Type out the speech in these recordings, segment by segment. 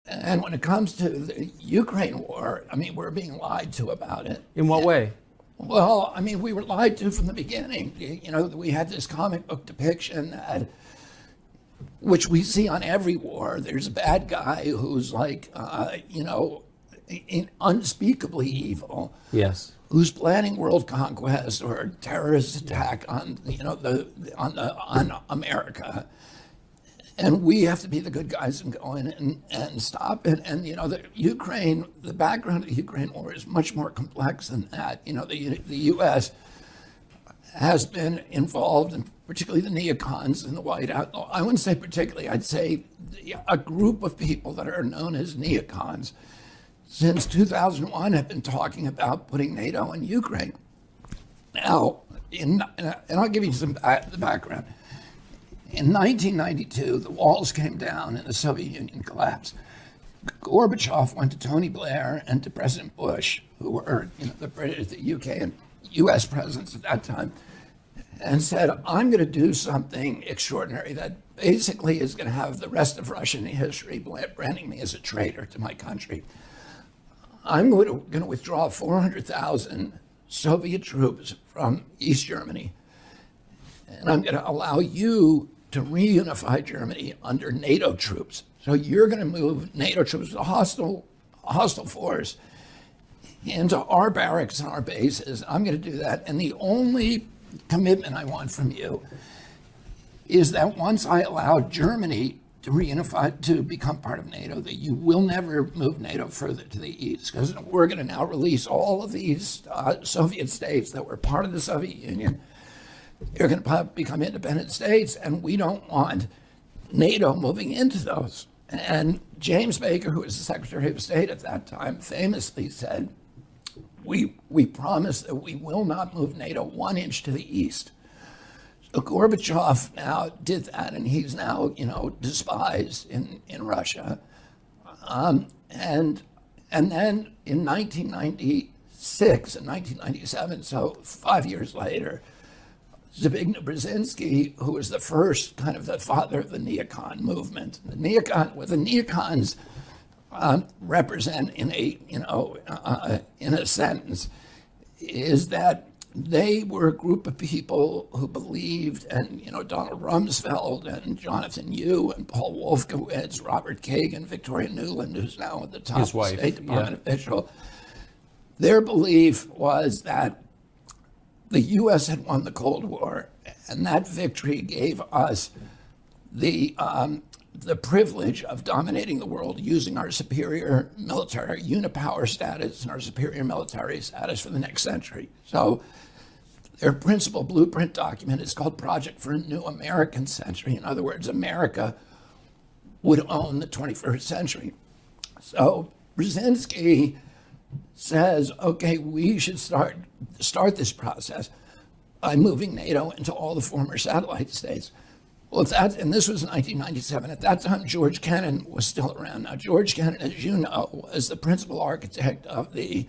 And when it comes to the Ukraine war, I mean, we're being lied to about it. In what way? Well, I mean, we were lied to from the beginning. You know, we had this comic book depiction that, which we see on every war. There's a bad guy who's like, you know, unspeakably evil. Yes. Who's planning world conquest or a terrorist attack on, you know, on America. And we have to be the good guys and go in and stop it. And, you know, the background of the Ukraine war is much more complex than that. You know, the U.S. has been involved, and particularly the neocons in the White House. I wouldn't say particularly, I'd say a group of people that are known as neocons since 2001 have been talking about putting NATO in Ukraine. Now, and I'll give you the background. In 1992, the walls came down and the Soviet Union collapsed. Gorbachev went to Tony Blair and to President Bush, who were, you know, the UK and US presidents at that time, and said, I'm going to do something extraordinary that basically is going to have the rest of Russian history branding me as a traitor to my country. I'm going to withdraw 400,000 Soviet troops from East Germany, and I'm going to allow you to reunify Germany under NATO troops. So you're going to move NATO troops, a hostile force, into our barracks and our bases. I'm going to do that. And the only commitment I want from you is that once I allow Germany to reunify, to become part of NATO, that you will never move NATO further to the east, because we're going to now release all of these Soviet states that were part of the Soviet Union. They're going to become independent states, and we don't want NATO moving into those. And James Baker, who was the Secretary of State at that time, famously said, we promise that we will not move NATO 1 inch to the east. So Gorbachev now did that, and he's now, you know, despised in Russia. And then in 1996 and 1997, so 5 years later, Zbigniew Brzezinski, who was the first kind of the father of the neocon movement. What the neocons represent in a sentence is that they were a group of people who believed, and, you know, Donald Rumsfeld and Jonathan Yu and Paul Wolfowitz, Robert Kagan, Victoria Nuland, who's now at the top of the State Department official, their belief was that the U.S. had won the Cold War, and that victory gave us the privilege of dominating the world using our superior military unipower status and our superior military status for the next century. So their principal blueprint document is called Project for a New American Century. In other words, America would own the 21st century. So Brzezinski says, okay, we should start this process by moving NATO into all the former satellite states. Well, and this was 1997. At that time, George Kennan was still around. Now, George Kennan, as you know, was the principal architect of the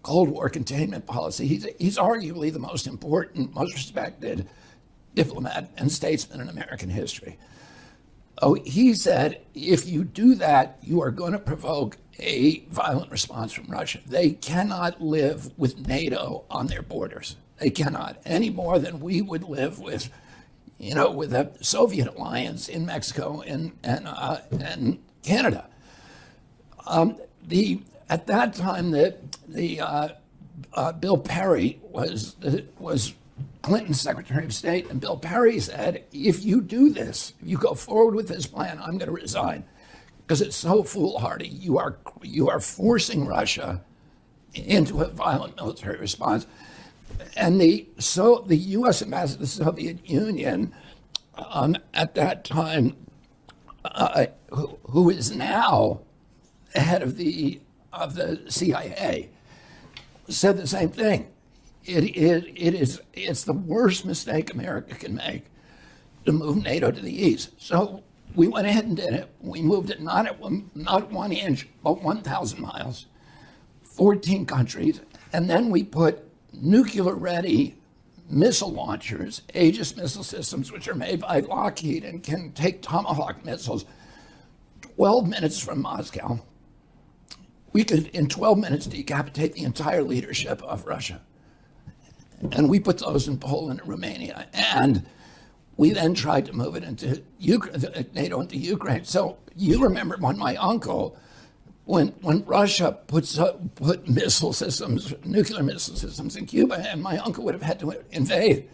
Cold War containment policy. He's arguably the most important, most respected diplomat and statesman in American history. Oh, he said, if you do that, you are going to provoke a violent response from Russia. They cannot live with NATO on their borders. They cannot, any more than we would live with, you know, with a Soviet alliance in Mexico and Canada. At that time, Bill Perry was Clinton's Secretary of State, and Bill Perry said, if you do this, if you go forward with this plan, I'm going to resign, because it's so foolhardy. You are forcing Russia into a violent military response. And the U.S. ambassador to the Soviet Union at that time, who is now the head of the CIA, said the same thing. It's the worst mistake America can make to move NATO to the east. So we went ahead and did it. We moved it not 1 inch, but 1,000 miles, 14 countries, and then we put nuclear-ready missile launchers, Aegis missile systems, which are made by Lockheed and can take Tomahawk missiles 12 minutes from Moscow, we could, in 12 minutes, decapitate the entire leadership of Russia. And we put those in Poland and Romania. And we then tried to move it into NATO into Ukraine. So you remember when my uncle, when Russia put missile systems, nuclear missile systems in Cuba, and my uncle would have had to invade,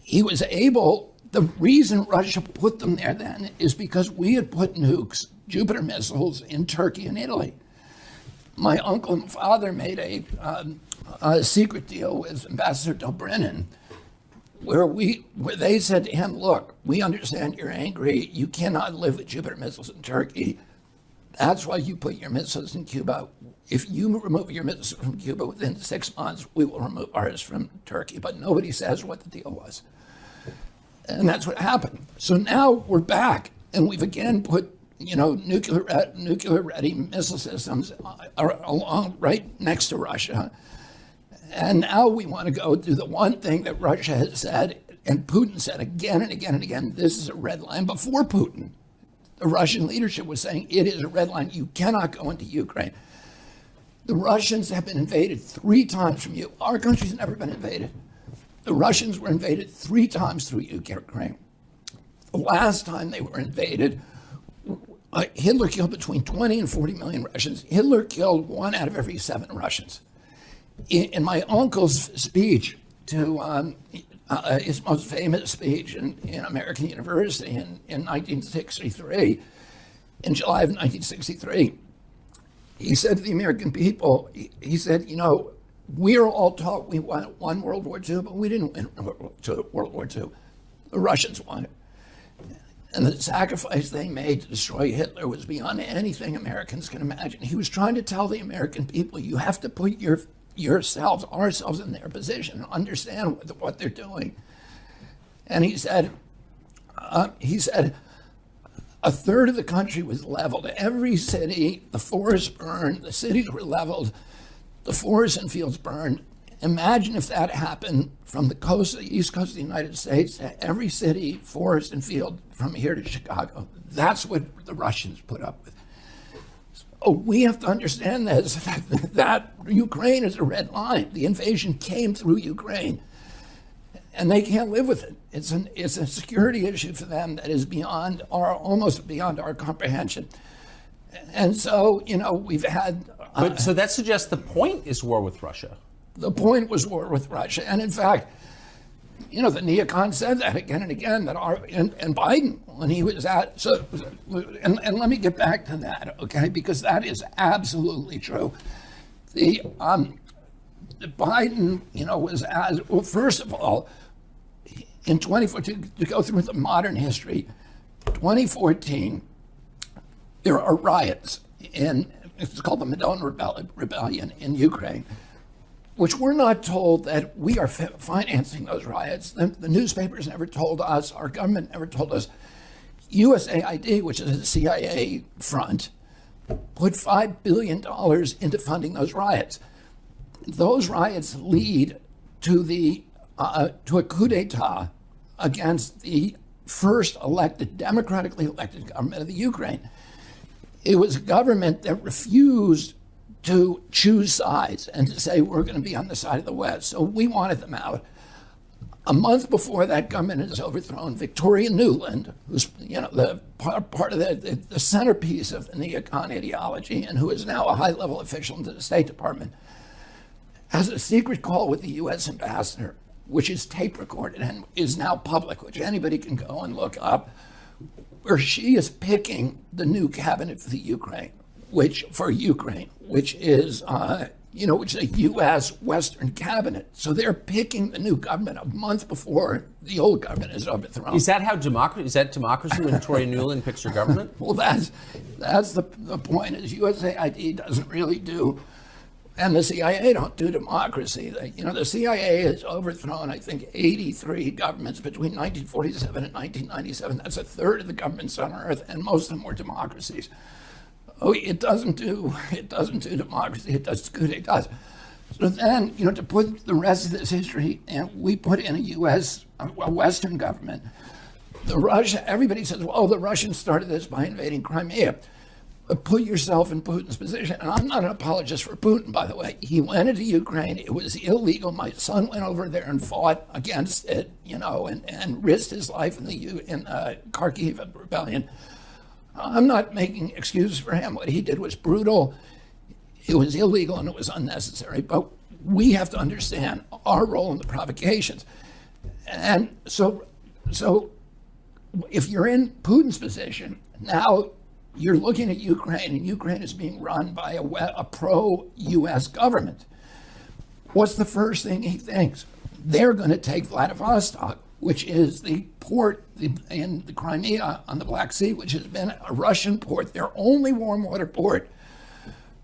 he was able, the reason Russia put them there then is because we had put nukes, Jupiter missiles, in Turkey and Italy. My uncle and father made a secret deal with Ambassador Dobrynin, where they said to him, look, we understand you're angry. You cannot live with Jupiter missiles in Turkey. That's why you put your missiles in Cuba. If you remove your missiles from Cuba within 6 months, we will remove ours from Turkey. But nobody says what the deal was. And that's what happened. So now we're back, and we've again put nuclear-ready missile systems along right next to Russia. And now we want to go do the one thing that Russia has said, and Putin said again and again and again, this is a red line. Before Putin, the Russian leadership was saying it is a red line. You cannot go into Ukraine. The Russians have been invaded 3 times from you. Our country's never been invaded. The Russians were invaded 3 times through Ukraine. The last time they were invaded, Hitler killed between 20 and 40 million Russians. Hitler killed 1 out of every 7 Russians. In my uncle's speech to his most famous speech in American University in 1963, in July of 1963, he said to the American people, he said, we are all taught we won World War II, but we didn't win World War II. The Russians won it. And the sacrifice they made to destroy Hitler was beyond anything Americans can imagine. He was trying to tell the American people, you have to put ourselves in their position, and understand what they're doing. And he said, a third of the country was leveled. Every city, the forests burned, the cities were leveled, the forests and fields burned. Imagine if that happened from the coast, the east coast of the United States, to every city, forest and field from here to Chicago. That's what the Russians put up with. So we have to understand this, that Ukraine is a red line. The invasion came through Ukraine, and they can't live with it. It's a security issue for them that is almost beyond our comprehension. And so, we've had... So that suggests the point is war with Russia. The point was war with Russia. And in fact, the neocons said that again and again, and Biden, when he was and let me get back to that, okay, because that is absolutely true. The Biden, was first of all, in 2014, to go through the modern history, 2014, there are riots it's called the Maidan Rebellion in Ukraine, which we're not told that we are financing those riots. The newspapers never told us, our government never told us. USAID, which is a CIA front, put $5 billion into funding those riots. Those riots lead to a coup d'etat against the first democratically elected government of the Ukraine. It was a government that refused to choose sides and to say we're going to be on the side of the West. So we wanted them out. A month before that government is overthrown, Victoria Nuland, who's the part of the centerpiece of the neocon ideology and who is now a high-level official in the State Department, has a secret call with the U.S. ambassador, which is tape recorded and is now public, which anybody can go and look up, where she is picking the new cabinet for the Ukraine, which is a U.S. Western cabinet. So they're picking the new government a month before the old government is overthrown. Is that how democracy when Victoria Nuland picks her government? Well, that's the point. Is USAID doesn't really do, and the CIA don't do democracy. The CIA has overthrown, I think, 83 governments between 1947 and 1997. That's a third of the governments on Earth, and most of them were democracies. Oh, it doesn't do democracy. It does coup d'etats. So then, to put the rest of this history, and we put in a Western government, everybody says, well, the Russians started this by invading Crimea. But put yourself in Putin's position. And I'm not an apologist for Putin, by the way. He went into Ukraine. It was illegal. My son went over there and fought against it, and risked his life in the Kharkiv rebellion. I'm not making excuses for him. What he did was brutal. It was illegal and it was unnecessary. But we have to understand our role in the provocations. And so if you're in Putin's position, now you're looking at Ukraine, and Ukraine is being run by a pro-U.S. government. What's the first thing he thinks? They're going to take Vladivostok, which is the port in the Crimea on the Black Sea, which has been a Russian port, their only warm water port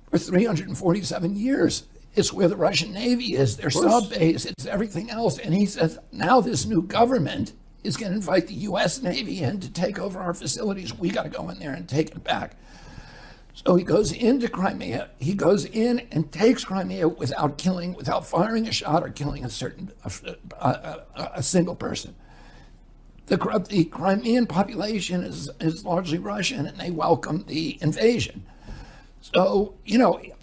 for 347 years. It's where the Russian Navy is, their sub base, it's everything else. And he says, now this new government is going to invite the U.S. Navy in to take over our facilities. We got to go in there and take it back. So he goes into Crimea. He goes in and takes Crimea without firing a shot or killing a single person. The Crimean population is largely Russian, and they welcome the invasion. So,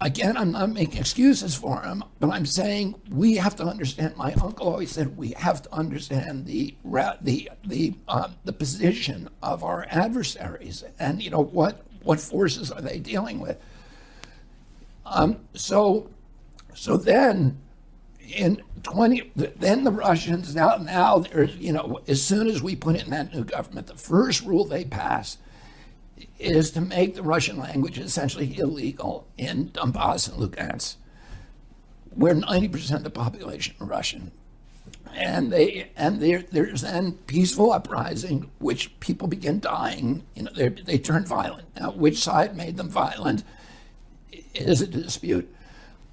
again, I'm not making excuses for him, but I'm saying we have to understand. My uncle always said we have to understand the position of our adversaries, and what forces are they dealing with. So then then the Russians now there's as soon as we put in that new government, the first rule they pass is to make the Russian language essentially illegal in Donbass and Lugansk, where 90% of the population are Russian. And there's then peaceful uprising, which people begin dying. They turn violent. Now, which side made them violent is a dispute.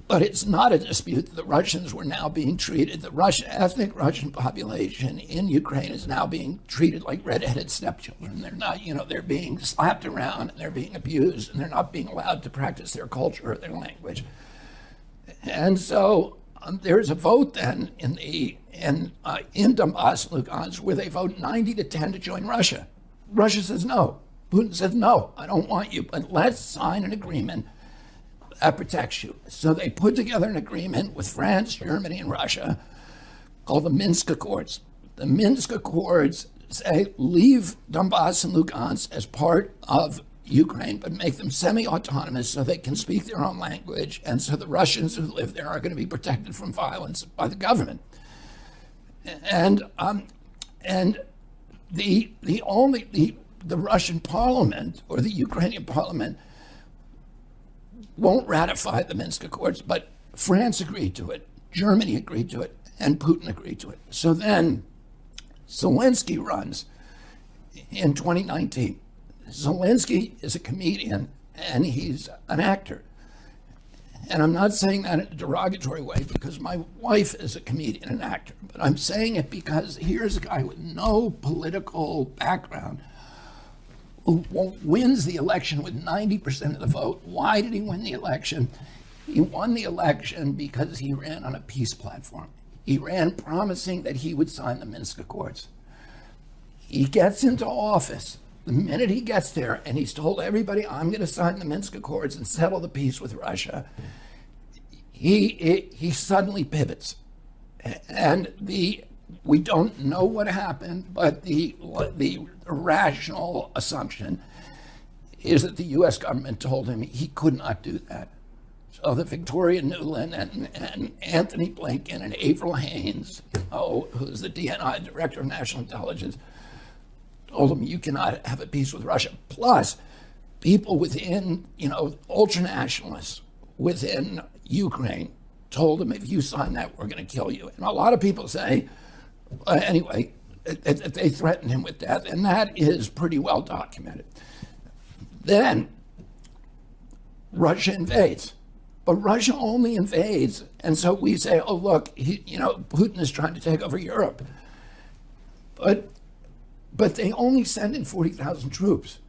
But it's not a dispute that the Russians were now being treated. The ethnic Russian population in Ukraine is now being treated like redheaded stepchildren. They're not, they're being slapped around and they're being abused and they're not being allowed to practice their culture or their language. And so there's a vote then in Donbass, Lugansk, where they vote 90-10 to join Russia. Russia says no. Putin says no. I don't want you, but let's sign an agreement that protects you. So they put together an agreement with France, Germany, and Russia called the Minsk Accords. The Minsk Accords say leave Donbass and Lugansk as part of Ukraine, but make them semi-autonomous so they can speak their own language, and so the Russians who live there are going to be protected from violence by the government. And the Russian parliament or the Ukrainian parliament won't ratify the Minsk Accords, but France agreed to it, Germany agreed to it, and Putin agreed to it. So then Zelensky runs in 2019. Zelensky is a comedian and he's an actor. And I'm not saying that in a derogatory way because my wife is a comedian and actor, but I'm saying it because here's a guy with no political background who wins the election with 90% of the vote. Why did he win the election? He won the election because he ran on a peace platform. He ran promising that he would sign the Minsk Accords. He gets into office. The minute he gets there and he's told everybody, I'm going to sign the Minsk Accords and settle the peace with Russia, he suddenly pivots. And we don't know what happened, but the rational assumption is that the U.S. government told him he could not do that. So the Victoria Nuland and Anthony Blinken and Avril Haines, who's the DNI, Director of National Intelligence, told him you cannot have a peace with Russia. Plus, people within, ultranationalists within Ukraine told him if you sign that, we're going to kill you. And a lot of people say, anyway, they threatened him with death, and that is pretty well documented. Then Russia invades. But Russia only invades, and so we say, oh, look, Putin is trying to take over Europe. But they only send in 40,000 troops.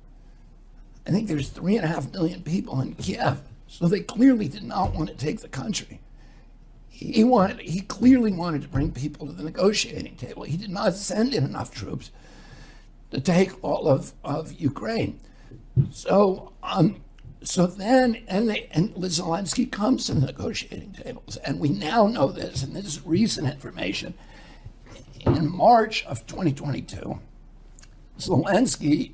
I think there's 3.5 million people in Kiev, so they clearly did not want to take the country. He clearly wanted to bring people to the negotiating table. He did not send in enough troops. to take all of Ukraine. So then Zelensky comes to the negotiating tables, and we now know this, and this is recent information. In March of 2022, Zelensky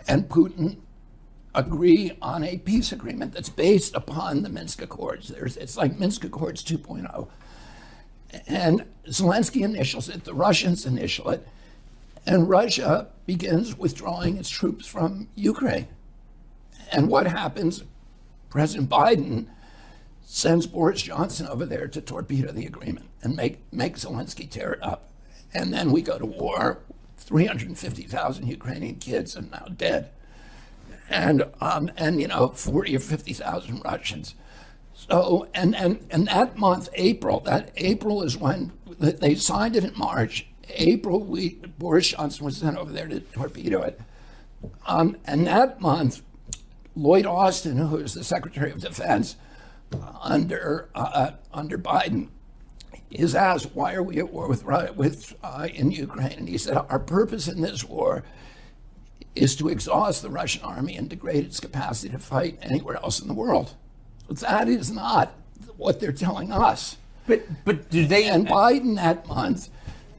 and Putin agree on a peace agreement that's based upon the Minsk Accords. It's like Minsk Accords 2.0. And Zelensky initials it, the Russians initial it, and Russia begins withdrawing its troops from Ukraine. And what happens? President Biden sends Boris Johnson over there to torpedo the agreement and make Zelensky tear it up. And then we go to war. 350,000 Ukrainian kids are now dead, and 40 or 50,000 Russians. So and that month, April is when they signed it in March. April, Boris Johnson was sent over there to torpedo it, and that month, Lloyd Austin, who is the Secretary of Defense under Biden, is asked, why are we at war in Ukraine? And he said, our purpose in this war is to exhaust the Russian army and degrade its capacity to fight anywhere else in the world. But that is not what they're telling us. But do they? And Biden that month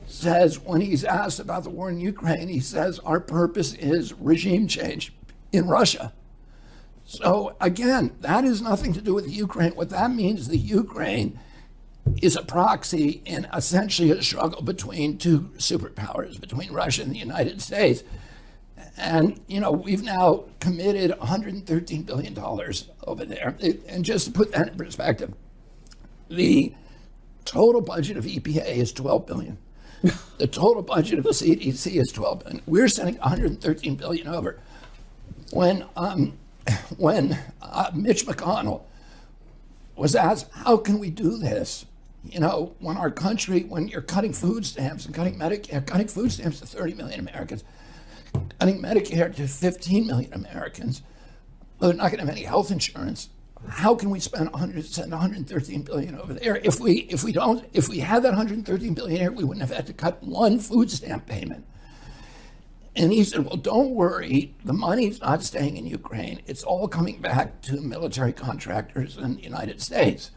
says, when he's asked about the war in Ukraine, he says, our purpose is regime change in Russia. So again, that has nothing to do with Ukraine. What that means is the Ukraine is a proxy in essentially a struggle between two superpowers, between Russia and the United States. And, we've now committed $113 billion over there. And just to put that in perspective, the total budget of EPA is $12 billion. The total budget of the CDC is $12 billion. We're sending $113 billion over. When Mitch McConnell was asked, how can we do this? When you're cutting food stamps and cutting food stamps to 30 million Americans, cutting Medicare to 15 million Americans, they're not going to have any health insurance. How can we send 113 billion over there? If we had that 113 billion here, we wouldn't have had to cut one food stamp payment. And he said, well, don't worry, the money's not staying in Ukraine. It's all coming back to military contractors in the United States.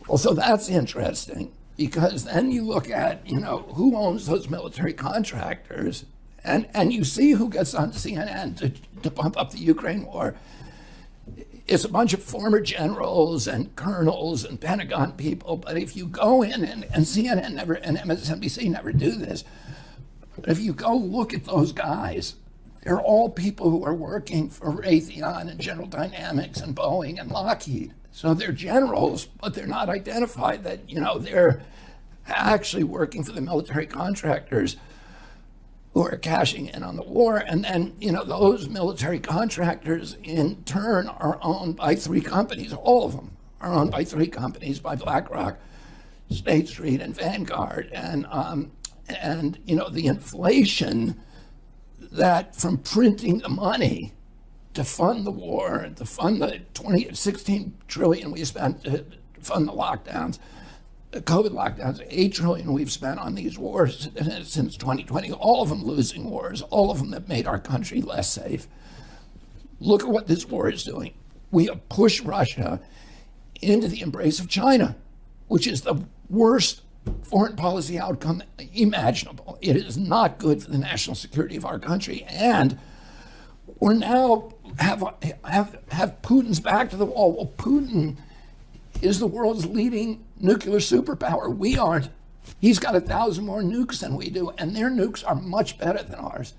Well, so that's interesting, because then you look at, who owns those military contractors, and you see who gets on CNN to pump up the Ukraine war. It's a bunch of former generals and colonels and Pentagon people, but if you go in, and CNN never, and MSNBC never do this, but if you go look at those guys, they're all people who are working for Raytheon and General Dynamics and Boeing and Lockheed. So they're generals, but they're not identified that, they're actually working for the military contractors who are cashing in on the war. And then, those military contractors in turn are owned by three companies. All of them are owned by three companies, by BlackRock, State Street, and Vanguard. And the inflation that from printing the money to fund the war, to fund the 16 trillion we spent to fund the lockdowns, the COVID lockdowns, 8 trillion we've spent on these wars since 2020, all of them losing wars, all of them that made our country less safe. Look at what this war is doing. We have pushed Russia into the embrace of China, which is the worst foreign policy outcome imaginable. It is not good for the national security of our country, and we're now have Putin's back to the wall. Well, Putin is the world's leading nuclear superpower. We aren't. He's got 1,000 more nukes than we do, and their nukes are much better than ours.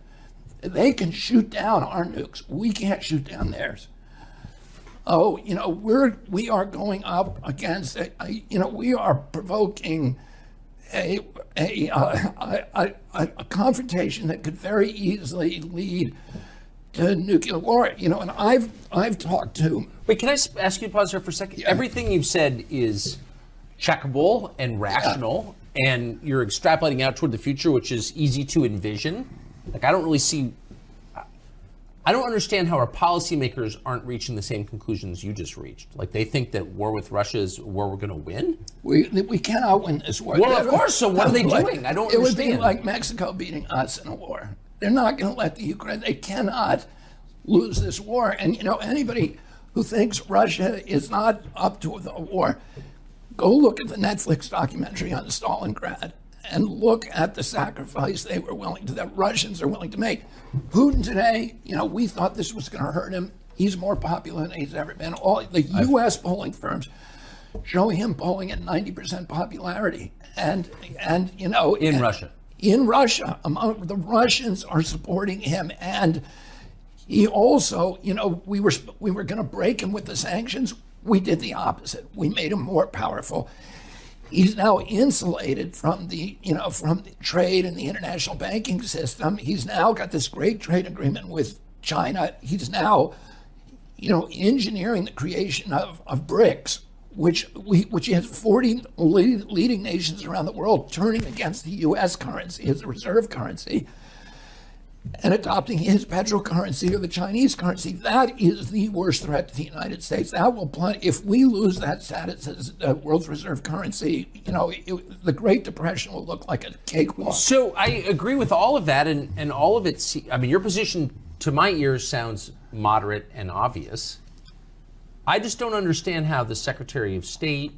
They can shoot down our nukes. We can't shoot down theirs. Oh, we are going up against we are provoking a confrontation that could very easily lead to nuclear war. And I've talked to. Wait, can I ask you to pause there for a second? Yeah. Everything you've said is checkable and rational, and you're extrapolating out toward the future, which is easy to envision. Like, I don't understand how our policymakers aren't reaching the same conclusions you just reached. Like, they think that war with Russia is where we're going to win? We cannot win this war. Well, of course, so what are they doing? I don't understand. It would be like Mexico beating us in a war. They're not going to let the Ukraine, they cannot lose this war. And, anybody who thinks Russia is not up to the war, go look at the Netflix documentary on Stalingrad and look at the sacrifice that Russians are willing to make. Putin today, we thought this was going to hurt him. He's more popular than he's ever been. All the U.S. polling firms show him polling at 90% popularity. And in Russia. In Russia, the Russians are supporting him. And he also, we were going to break him with the sanctions. We did the opposite. We made him more powerful. He's now insulated from the trade and the international banking system. He's now got this great trade agreement with China. He's now, engineering the creation of BRICS, which has 40 leading nations around the world turning against the U.S. currency as a reserve currency and adopting his petrocurrency or the Chinese currency. That is the worst threat to the United States. That will if we lose that status as the world's reserve currency, the Great Depression will look like a cakewalk. So I agree with all of that, and all of it. Your position to my ears sounds moderate and obvious. I just don't understand how the Secretary of State,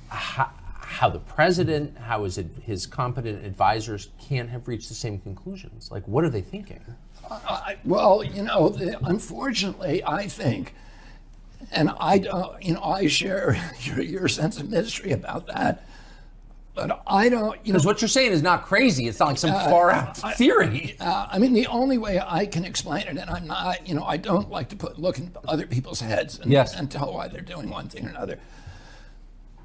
how the president, how his competent advisors can't have reached the same conclusions. Like, what are they thinking? Unfortunately, I think, and I share your sense of mystery about that, but I don't, Because what you're saying is not crazy. It's not like some far-out theory. The only way I can explain it, and I'm not, I don't like to look into other people's heads and tell why they're doing one thing or another.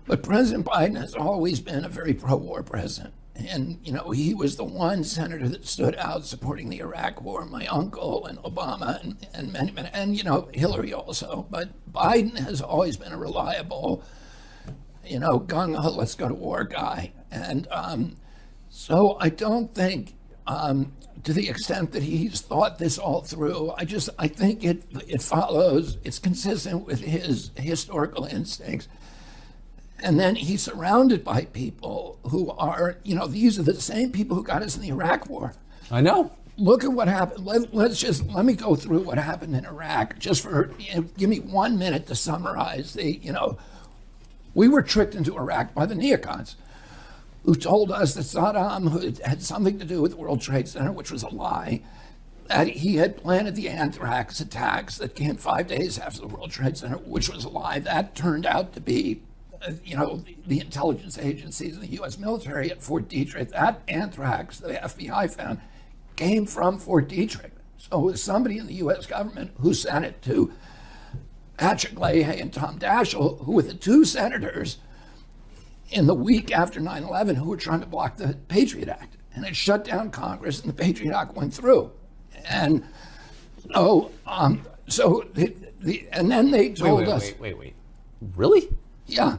But President Biden has always been a very pro-war president. And, he was the one senator that stood out supporting the Iraq war, my uncle and Obama and many, and, Hillary also. But Biden has always been a reliable, gung-ho, let's go to war guy. And so I don't think, to the extent that he's thought this all through, I think it follows, it's consistent with his historical instincts. And then he's surrounded by people who are, these are the same people who got us in the Iraq war. I know. Look at what happened. Let me go through what happened in Iraq, just for, give me 1 minute to summarize we were tricked into Iraq by the neocons, who told us that Saddam, who had something to do with the World Trade Center, which was a lie, that he had planted the anthrax attacks that came 5 days after the World Trade Center, which was a lie. That turned out to be, the intelligence agencies and the U.S. military at Fort Detrick. That anthrax the FBI found came from Fort Detrick. So it was somebody in the U.S. government who sent it to Patrick Leahy and Tom Daschle, who were the two senators in the week after 9/11 who were trying to block the Patriot Act. And it shut down Congress, and the Patriot Act went through. And and then they told us. Wait. Really? Yeah.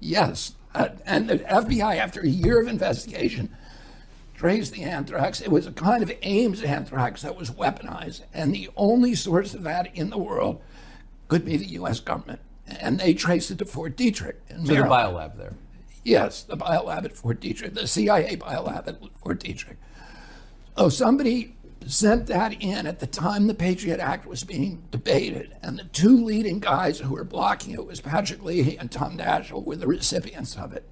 Yes. And the FBI, after a year of investigation, traced the anthrax. It was a kind of Ames anthrax that was weaponized. And the only source of that in the world could be the U.S. government. And they traced it to Fort Detrick in So the Maryland. biolab there. Yes, the biolab at Fort Detrick, the CIA biolab at Fort Detrick. So somebody sent that in at the time the Patriot Act was being debated, and the two leading guys who were blocking it was Patrick Leahy and Tom Daschle were the recipients of it.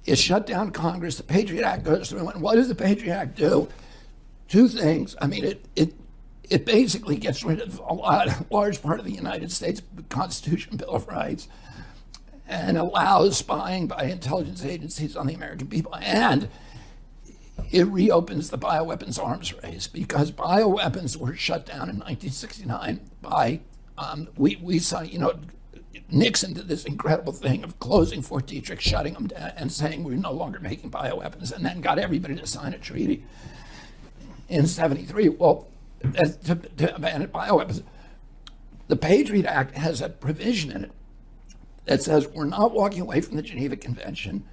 It shut down Congress. The Patriot Act goes through, and what does the Patriot Act do? Two things. It basically gets rid of a large part of the United States Constitution, Bill of Rights, and allows spying by intelligence agencies on the American people. And it reopens the bioweapons arms race, because bioweapons were shut down in 1969 by, we saw, Nixon did this incredible thing of closing Fort Detrick, shutting them down, and saying we're no longer making bioweapons, and then got everybody to sign a treaty in 73. Well, to ban bioweapons. The Patriot Act has a provision in it that says we're not walking away from the Geneva Convention,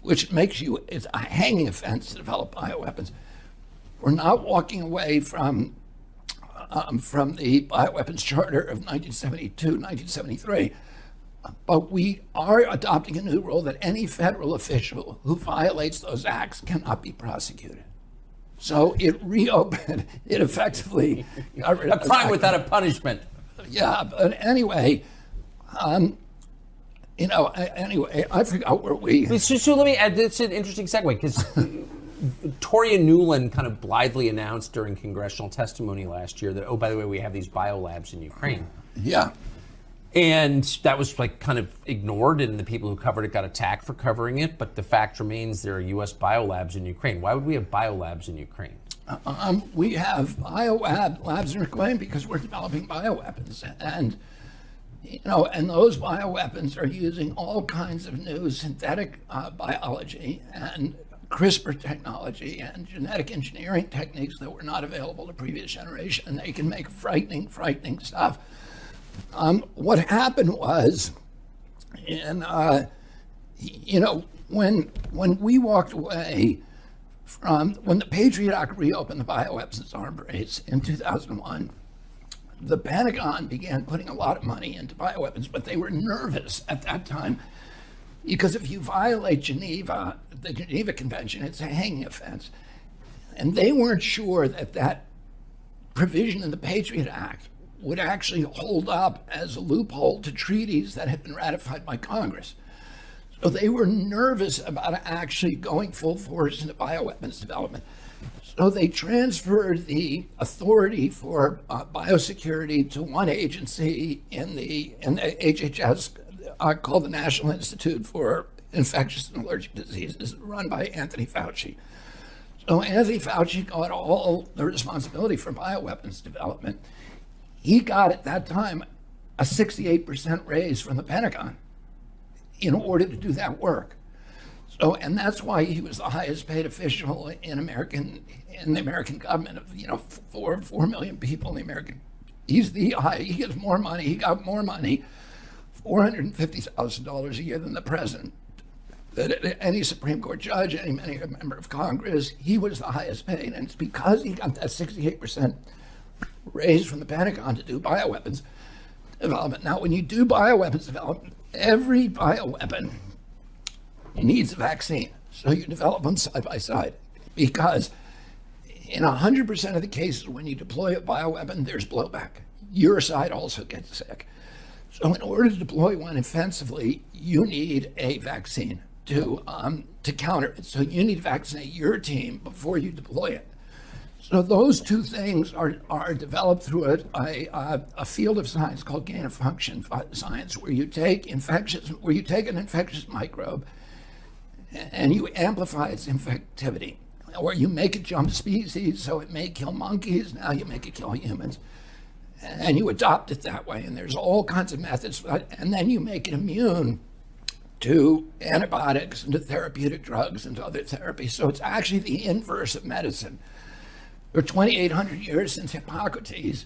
which it's a hanging offense to develop bioweapons. We're not walking away from the Bioweapons Charter of 1972, 1973, but we are adopting a new rule that any federal official who violates those acts cannot be prosecuted. So it reopened. It effectively got rid A of the crime without a punishment. Yeah, but anyway, anyway, I forgot where we. So let me add, that's an interesting segue, because Toria Nuland kind of blithely announced during congressional testimony last year that, oh, by the way, we have these biolabs in Ukraine. Yeah. And that was like kind of ignored, and the people who covered it got attacked for covering it. But the fact remains there are U.S. biolabs in Ukraine. Why would we have biolabs in Ukraine? We have biolabs in Ukraine because we're developing bioweapons, and and those bioweapons are using all kinds of new synthetic biology and CRISPR technology and genetic engineering techniques that were not available to previous generation, and they can make frightening stuff. What happened was, when we walked away from, when the Patriot Act reopened the bioweapons arms race in 2001, the Pentagon began putting a lot of money into bioweapons, but they were nervous at that time because if you violate the Geneva Convention, it's a hanging offense. And they weren't sure that provision in the Patriot Act would actually hold up as a loophole to treaties that had been ratified by Congress. So they were nervous about actually going full force into bioweapons development. So they transferred the authority for biosecurity to one agency in the HHS called the National Institute for Infectious and Allergic Diseases, run by Anthony Fauci. So Anthony Fauci got all the responsibility for bioweapons development. He got at that time a 68% raise from the Pentagon in order to do that work. So, and that's why he was the highest paid official in the American government of 4 million people in the American. He gets more money. He got more money, $450,000 a year than the president. That any Supreme Court judge, any member of Congress, he was the highest paid, and it's because he got that 68% raise from the Pentagon to do bioweapons development. Now, when you do bioweapons development, every bioweapon needs a vaccine. So you develop them side by side, because in 100% of the cases when you deploy a bioweapon, there's blowback. Your side also gets sick. So in order to deploy one offensively, you need a vaccine to counter it. So you need to vaccinate your team before you deploy it. So those two things are developed through a field of science called gain of function science, where you take an infectious microbe and you amplify its infectivity, or you make it jump species, so it may kill monkeys, now you make it kill humans, and you adopt it that way. And there's all kinds of methods for that, and then you make it immune to antibiotics and to therapeutic drugs and to other therapies. So it's actually the inverse of medicine. For 2,800 years since Hippocrates,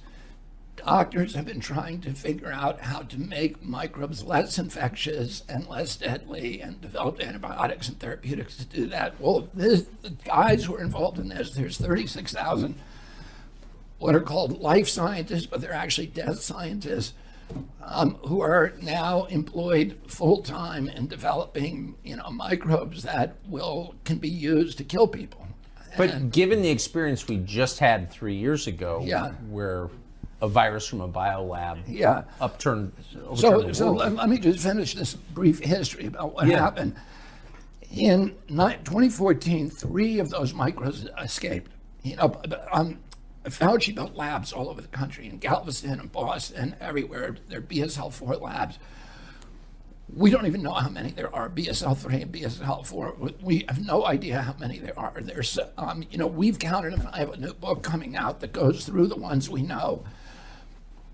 doctors have been trying to figure out how to make microbes less infectious and less deadly, and developed antibiotics and therapeutics to do that. Well, the guys who are involved in this, there's 36,000 what are called life scientists, but they're actually death scientists, who are now employed full-time in developing microbes that can be used to kill people. But given the experience we just had 3 years ago, where a virus from a biolab overturned So let me just finish this brief history about what happened. In 2014, 3 of those microbes escaped. Fauci built labs all over the country, in Galveston and Boston, everywhere. They're BSL-4 labs. We don't even know how many there are, BSL-3 and BSL-4. We have no idea how many there are. There's, we've counted them. I have a new book coming out that goes through the ones we know.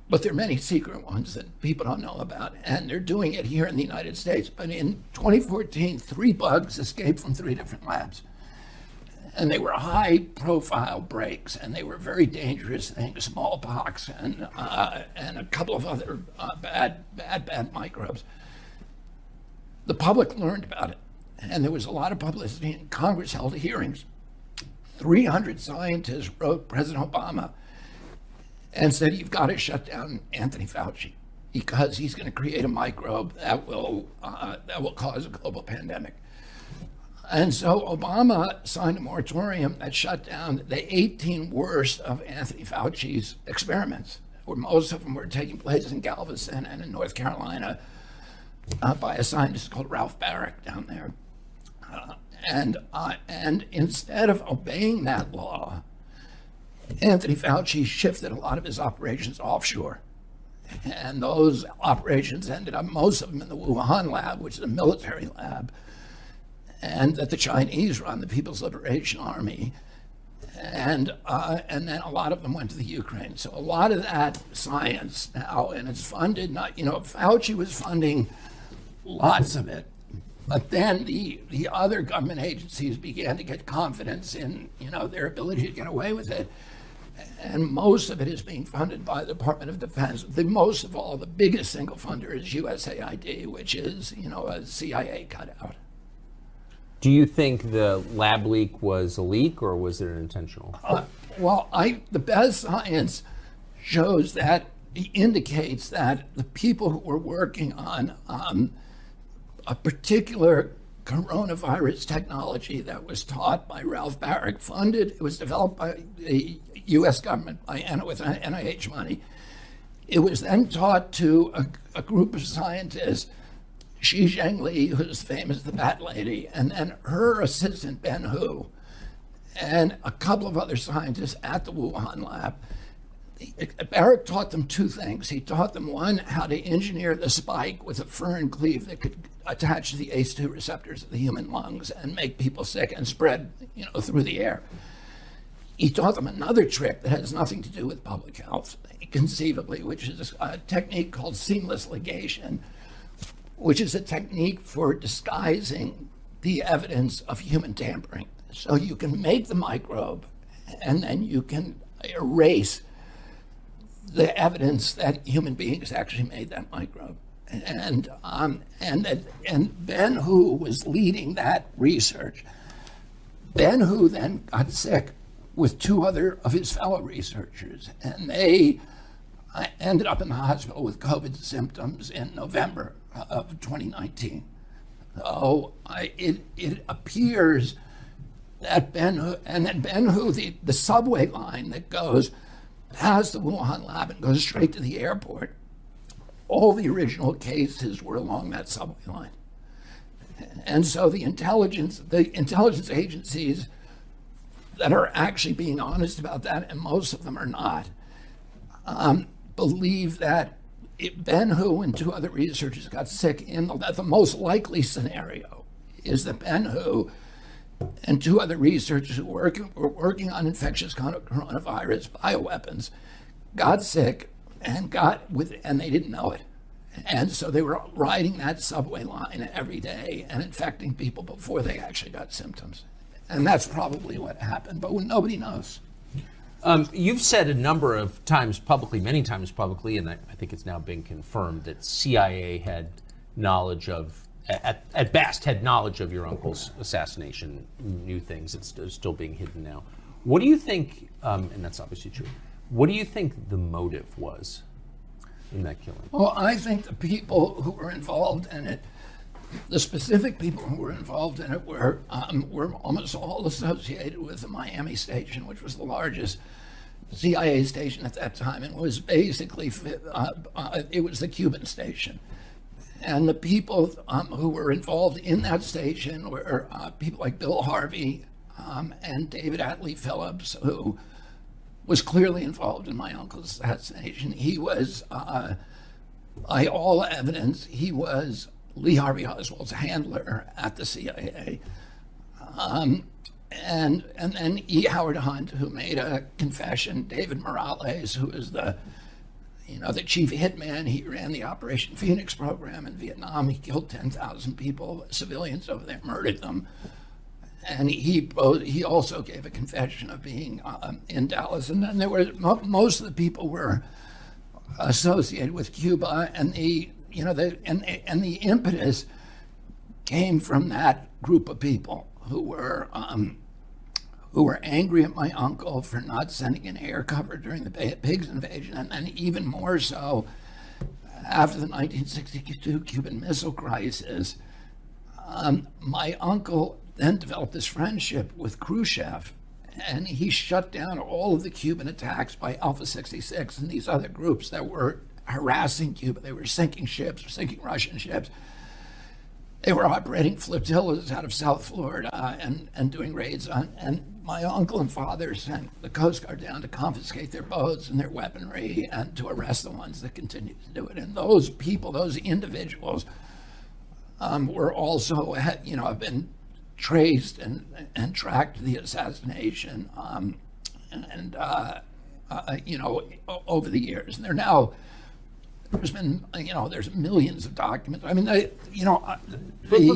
But there are many secret ones that people don't know about, and they're doing it here in the United States. But in 2014, 3 bugs escaped from 3 different labs. And they were high-profile breaks, and they were very dangerous things, smallpox and a couple of other bad microbes. The public learned about it, and there was a lot of publicity, and Congress held hearings. 300 scientists wrote President Obama and said, you've got to shut down Anthony Fauci, because he's going to create a microbe that will cause a global pandemic. And so Obama signed a moratorium that shut down the 18 worst of Anthony Fauci's experiments, where most of them were taking place in Galveston and in North Carolina by a scientist called Ralph Barrick down there. And instead of obeying that law, Anthony Fauci shifted a lot of his operations offshore. And those operations ended up, most of them in the Wuhan lab, which is a military lab, and that the Chinese run, the People's Liberation Army. And then a lot of them went to the Ukraine. So a lot of that science now, and it's funded, Fauci was funding lots of it. But then the other government agencies began to get confidence in, their ability to get away with it. And most of it is being funded by the Department of Defense. Most of all, the biggest single funder is USAID, which is, a CIA cutout. Do you think the lab leak was a leak, or was it intentional? The best science shows that, indicates that the people who were working on a particular coronavirus technology that was taught by Ralph Barrick, it was developed by the U.S. government with NIH money. It was then taught to a group of scientists, Xi Zhengli, who's famous, the Bat Lady, and then her assistant, Ben Hu, and a couple of other scientists at the Wuhan lab. Barrick taught them two things. He taught them, one, how to engineer the spike with a furin cleave that could attach to the ACE2 receptors of the human lungs and make people sick and spread, through the air. He taught them another trick that has nothing to do with public health, conceivably, which is a technique called seamless ligation, which is a technique for disguising the evidence of human tampering. So you can make the microbe, and then you can erase the evidence that human beings actually made that microbe. And Ben Hu was leading that research. Ben Hu then got sick with two other of his fellow researchers, and they ended up in the hospital with COVID symptoms in November of 2019. So it appears that Ben Hu, the subway line that goes past the Wuhan lab and goes straight to the airport, all the original cases were along that subway line. And so the intelligence agencies that are actually being honest about that, and most of them are not, believe that Ben Hu and two other researchers got sick that the most likely scenario is that Ben Hu and two other researchers who were working on infectious coronavirus bioweapons got sick and they didn't know it. And so they were riding that subway line every day and infecting people before they actually got symptoms. And that's probably what happened, but nobody knows. You've said a number of times publicly, many times publicly, and I think it's now been confirmed that CIA had knowledge of, at best, had knowledge of your uncle's assassination, knew things. It's still being hidden now. What do you think, and that's obviously true, what do you think the motive was in that killing? Well, I think the people who were involved in it, the specific people who were involved in it were almost all associated with the Miami station, which was the largest CIA station at that time, and was basically, it was the Cuban station. And the people who were involved in that station were people like Bill Harvey and David Atlee Phillips, who was clearly involved in my uncle's assassination. He was, by all evidence, he was Lee Harvey Oswald's handler at the CIA. And then E. Howard Hunt, who made a confession, David Morales, who is the chief hitman. He ran the Operation Phoenix program in Vietnam. He killed 10,000 people, civilians over there, murdered them. And he also gave a confession of being in Dallas. And then there were most of the people were associated with Cuba, and the impetus came from that group of people who were angry at my uncle for not sending an air cover during the Pigs invasion, and then even more so after the 1962 Cuban Missile Crisis. My uncle then developed this friendship with Khrushchev, and he shut down all of the Cuban attacks by Alpha 66 and these other groups that were harassing Cuba. They were sinking ships, sinking Russian ships. They were operating flotillas out of South Florida and doing raids on. And my uncle and father sent the Coast Guard down to confiscate their boats and their weaponry and to arrest the ones that continued to do it. And those people, those individuals, were also, have been traced and tracked the assassination, over the years. And they're now, there's been, there's millions of documents. I mean,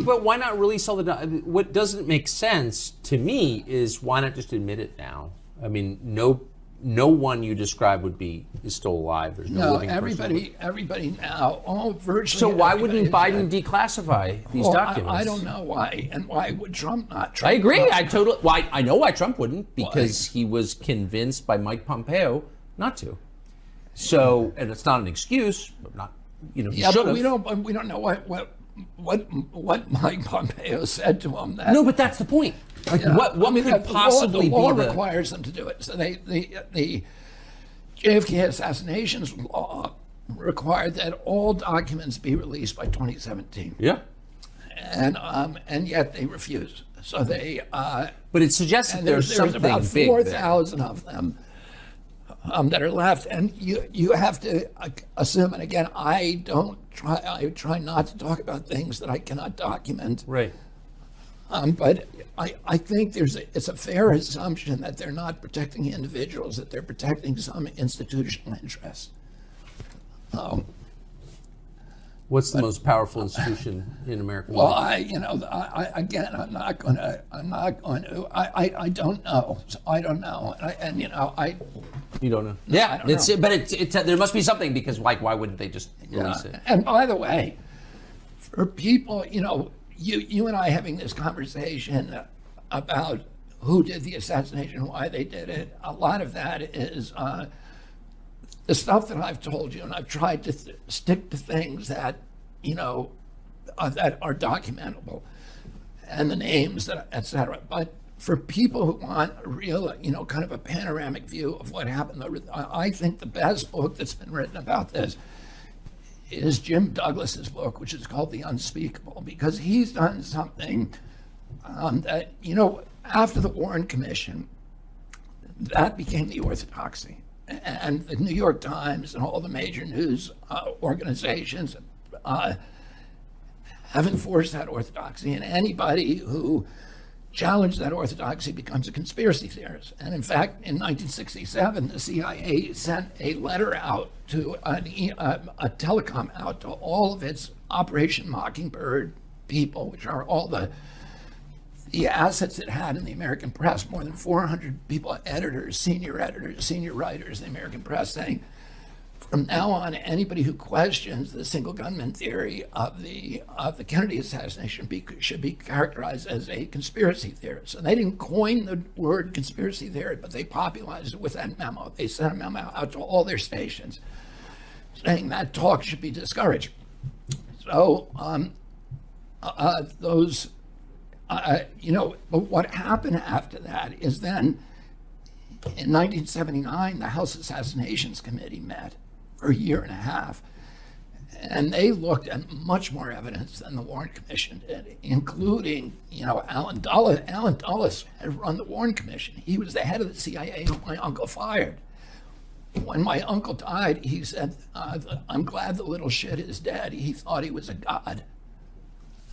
but why not release all the what doesn't make sense to me is why not just admit it now? I mean, no one you describe is still alive. There's no living person. Everybody now, virtually. So why wouldn't Biden declassify these documents? I don't know why, and why would Trump not? I agree. I know why Trump wouldn't, because he was convinced by Mike Pompeo not to. So, and it's not an excuse, but not, Yeah, but we don't know what Mike Pompeo said to him. No, but that's the point. Like, what could possibly be the law requires them to do it. So the JFK assassinations law required that all documents be released by 2017. Yeah. And yet they refused. So they. But it suggests that there's something about big 4,000 of them that are left, and you have to assume. And again, I try not to talk about things that I cannot document. Right. But I think it's a fair assumption that they're not protecting individuals, that they're protecting some institutional interest. What's the most powerful institution in American Well, life? I don't know. So I don't know. You don't know. Yeah, but there must be something, because why wouldn't they just release it? And by the way, for people, you and I having this conversation about who did the assassination, why they did it, a lot of that is the stuff that I've told you, and I've tried to stick to things that, that are documentable, and the names, et cetera. But for people who want a real, kind of a panoramic view of what happened, I think the best book that's been written about this is Jim Douglas's book, which is called The Unspeakable, because he's done something that, after the Warren Commission, that became the orthodoxy. And the New York Times and all the major news organizations have enforced that orthodoxy, and anybody who challenged that orthodoxy becomes a conspiracy theorist. And in fact, in 1967, the CIA sent a letter out to a telecom out to all of its Operation Mockingbird people, which are all the assets it had in the American press, more than 400 people, editors, senior writers in the American press, saying, from now on, anybody who questions the single gunman theory of the Kennedy assassination should be characterized as a conspiracy theorist. And they didn't coin the word conspiracy theory, but they popularized it with that memo. They sent a memo out to all their stations saying that talk should be discouraged. So but what happened after that is then in 1979, the House Assassinations Committee met for a year and a half, and they looked at much more evidence than the Warren Commission did, including, Alan Dulles. Alan Dulles had run the Warren Commission. He was the head of the CIA who my uncle fired. When my uncle died, he said, I'm glad the little shit is dead. He thought he was a god.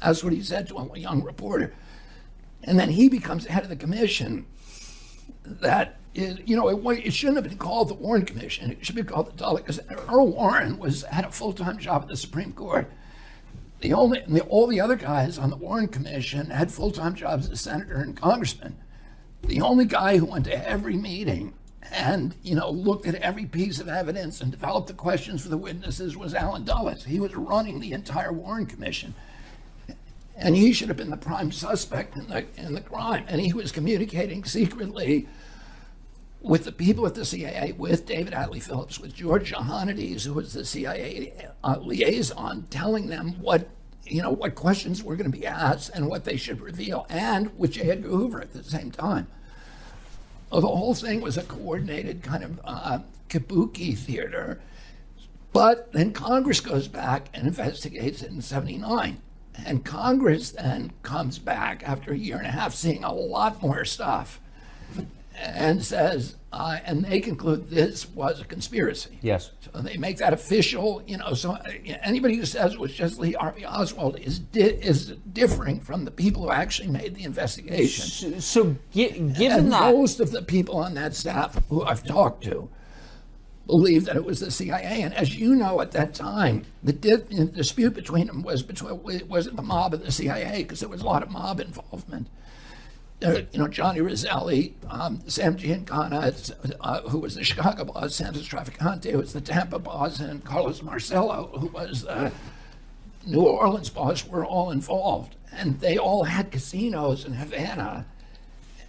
That's what he said to a young reporter. And then he becomes head of the commission that is, it shouldn't have been called the Warren Commission. It should be called the Dulles, because Earl Warren had a full-time job at the Supreme Court. All the other guys on the Warren Commission had full-time jobs as senator and congressman. The only guy who went to every meeting and, looked at every piece of evidence and developed the questions for the witnesses was Alan Dulles. He was running the entire Warren Commission. And he should have been the prime suspect in the crime. And he was communicating secretly with the people at the CIA, with David Atlee Phillips, with George Johannides, who was the CIA liaison, telling them what what questions were going to be asked and what they should reveal, and with J. Edgar Hoover at the same time. Well, the whole thing was a coordinated kind of kabuki theater. But then Congress goes back and investigates it in '79. And Congress then comes back after a year and a half seeing a lot more stuff and says, and they conclude this was a conspiracy. Yes. So they make that official, so anybody who says it was just Lee Harvey Oswald is differing from the people who actually made the investigation. So given and that... most of the people on that staff who I've talked to believed that it was the CIA. And as you know, at that time, the dispute between them was it the mob or the CIA, because there was a lot of mob involvement. Johnny Roselli, Sam Giancana, who was the Chicago boss, Santos Traficante, who was the Tampa boss, and Carlos Marcello, who was the New Orleans boss, were all involved. And they all had casinos in Havana.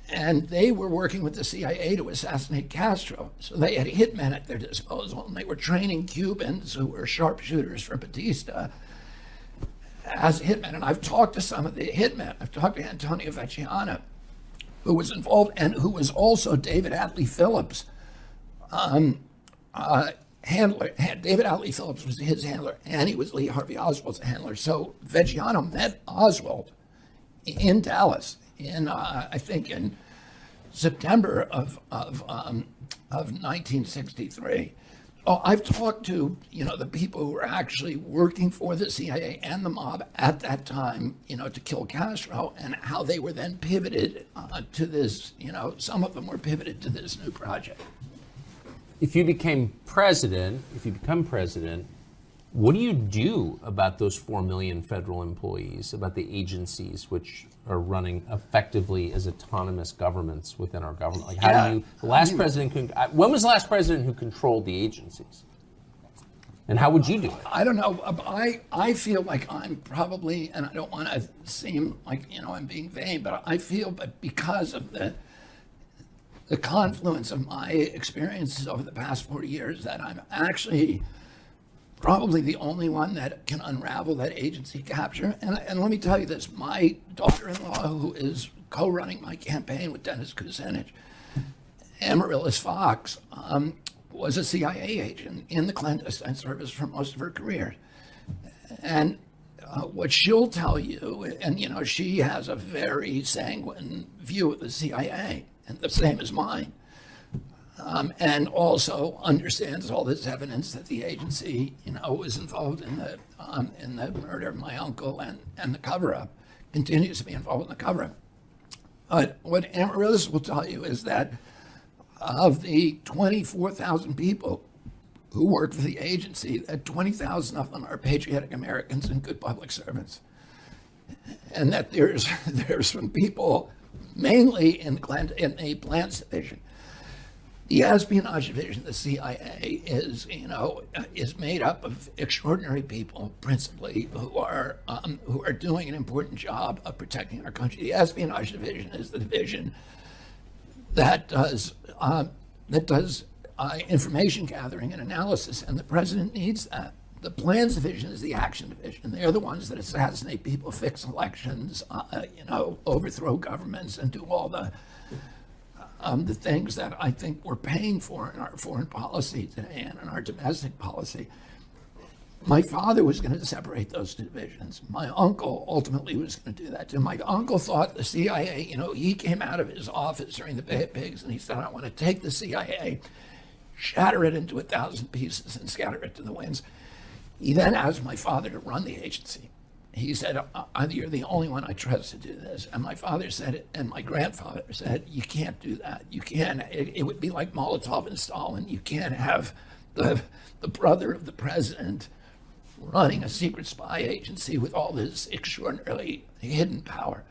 And they were working with the CIA to assassinate Castro. So they had hitmen at their disposal, and they were training Cubans who were sharpshooters for Batista as hitmen. And I've talked to some of the hitmen. I've talked to Antonio Vecchiano, who was involved, and who was also David Atlee Phillips' handler. David Atlee Phillips was his handler, and he was Lee Harvey Oswald's handler. So Vecchiano met Oswald in Dallas I think in September of 1963. Oh, I've talked to, the people who were actually working for the CIA and the mob at that time, to kill Castro, and how they were then pivoted to this, some of them were pivoted to this new project. If you become president, what do you do about those 4 million federal employees, about the agencies which are running effectively as autonomous governments within our government? Like, how do you? When was the last president who controlled the agencies? And how would you do it? I don't know. I feel like I'm probably, and I don't want to seem like I'm being vain, but I feel that because of the confluence of my experiences over the past 40 years, that I'm actually probably the only one that can unravel that agency capture. And let me tell you this, my daughter-in-law, who is co-running my campaign with Dennis Kucinich, Amaryllis Fox, was a CIA agent in the clandestine service for most of her career. And what she'll tell you, and she has a very sanguine view of the CIA, and the same as mine. And also understands all this evidence that the agency, was involved in the murder of my uncle and the cover-up, continues to be involved in the cover-up. But what Amaryllis will tell you is that of the 24,000 people who work for the agency, that 20,000 of them are patriotic Americans and good public servants, and that there's some people mainly in the plans division. The espionage division of the CIA is made up of extraordinary people, principally who are doing an important job of protecting our country. The espionage division is the division that does information gathering and analysis, and the president needs that. The plans division is the action division. They're the ones that assassinate people, fix elections, overthrow governments, and do all the things that I think we're paying for in our foreign policy today and in our domestic policy. My father was going to separate those two divisions. My uncle ultimately was going to do that too. My uncle thought the CIA, he came out of his office during the Bay of Pigs and he said, I want to take the CIA, shatter it into 1,000 pieces and scatter it to the winds. He then asked my father to run the agency. He said, you're the only one I trust to do this. And my father said it, and my grandfather said, you can't do that. You can't, it would be like Molotov and Stalin. You can't have the brother of the president running a secret spy agency with all this extraordinarily hidden power.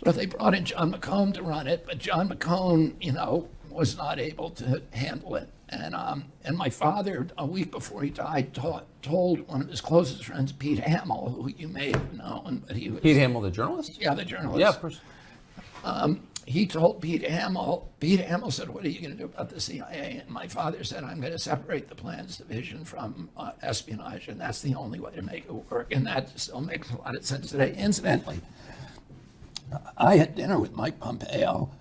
So they brought in John McCone to run it, but John McCone, was not able to handle it. And my father, a week before he died, told one of his closest friends, Pete Hamill, who you may have known, but he was... Pete Hamill, the journalist? Yeah, the journalist. Yeah, of course. he told Pete Hamill said, what are you going to do about the CIA? And my father said, I'm going to separate the plans division from espionage, and that's the only way to make it work. And that still makes a lot of sense today. Incidentally, I had dinner with Mike Pompeo,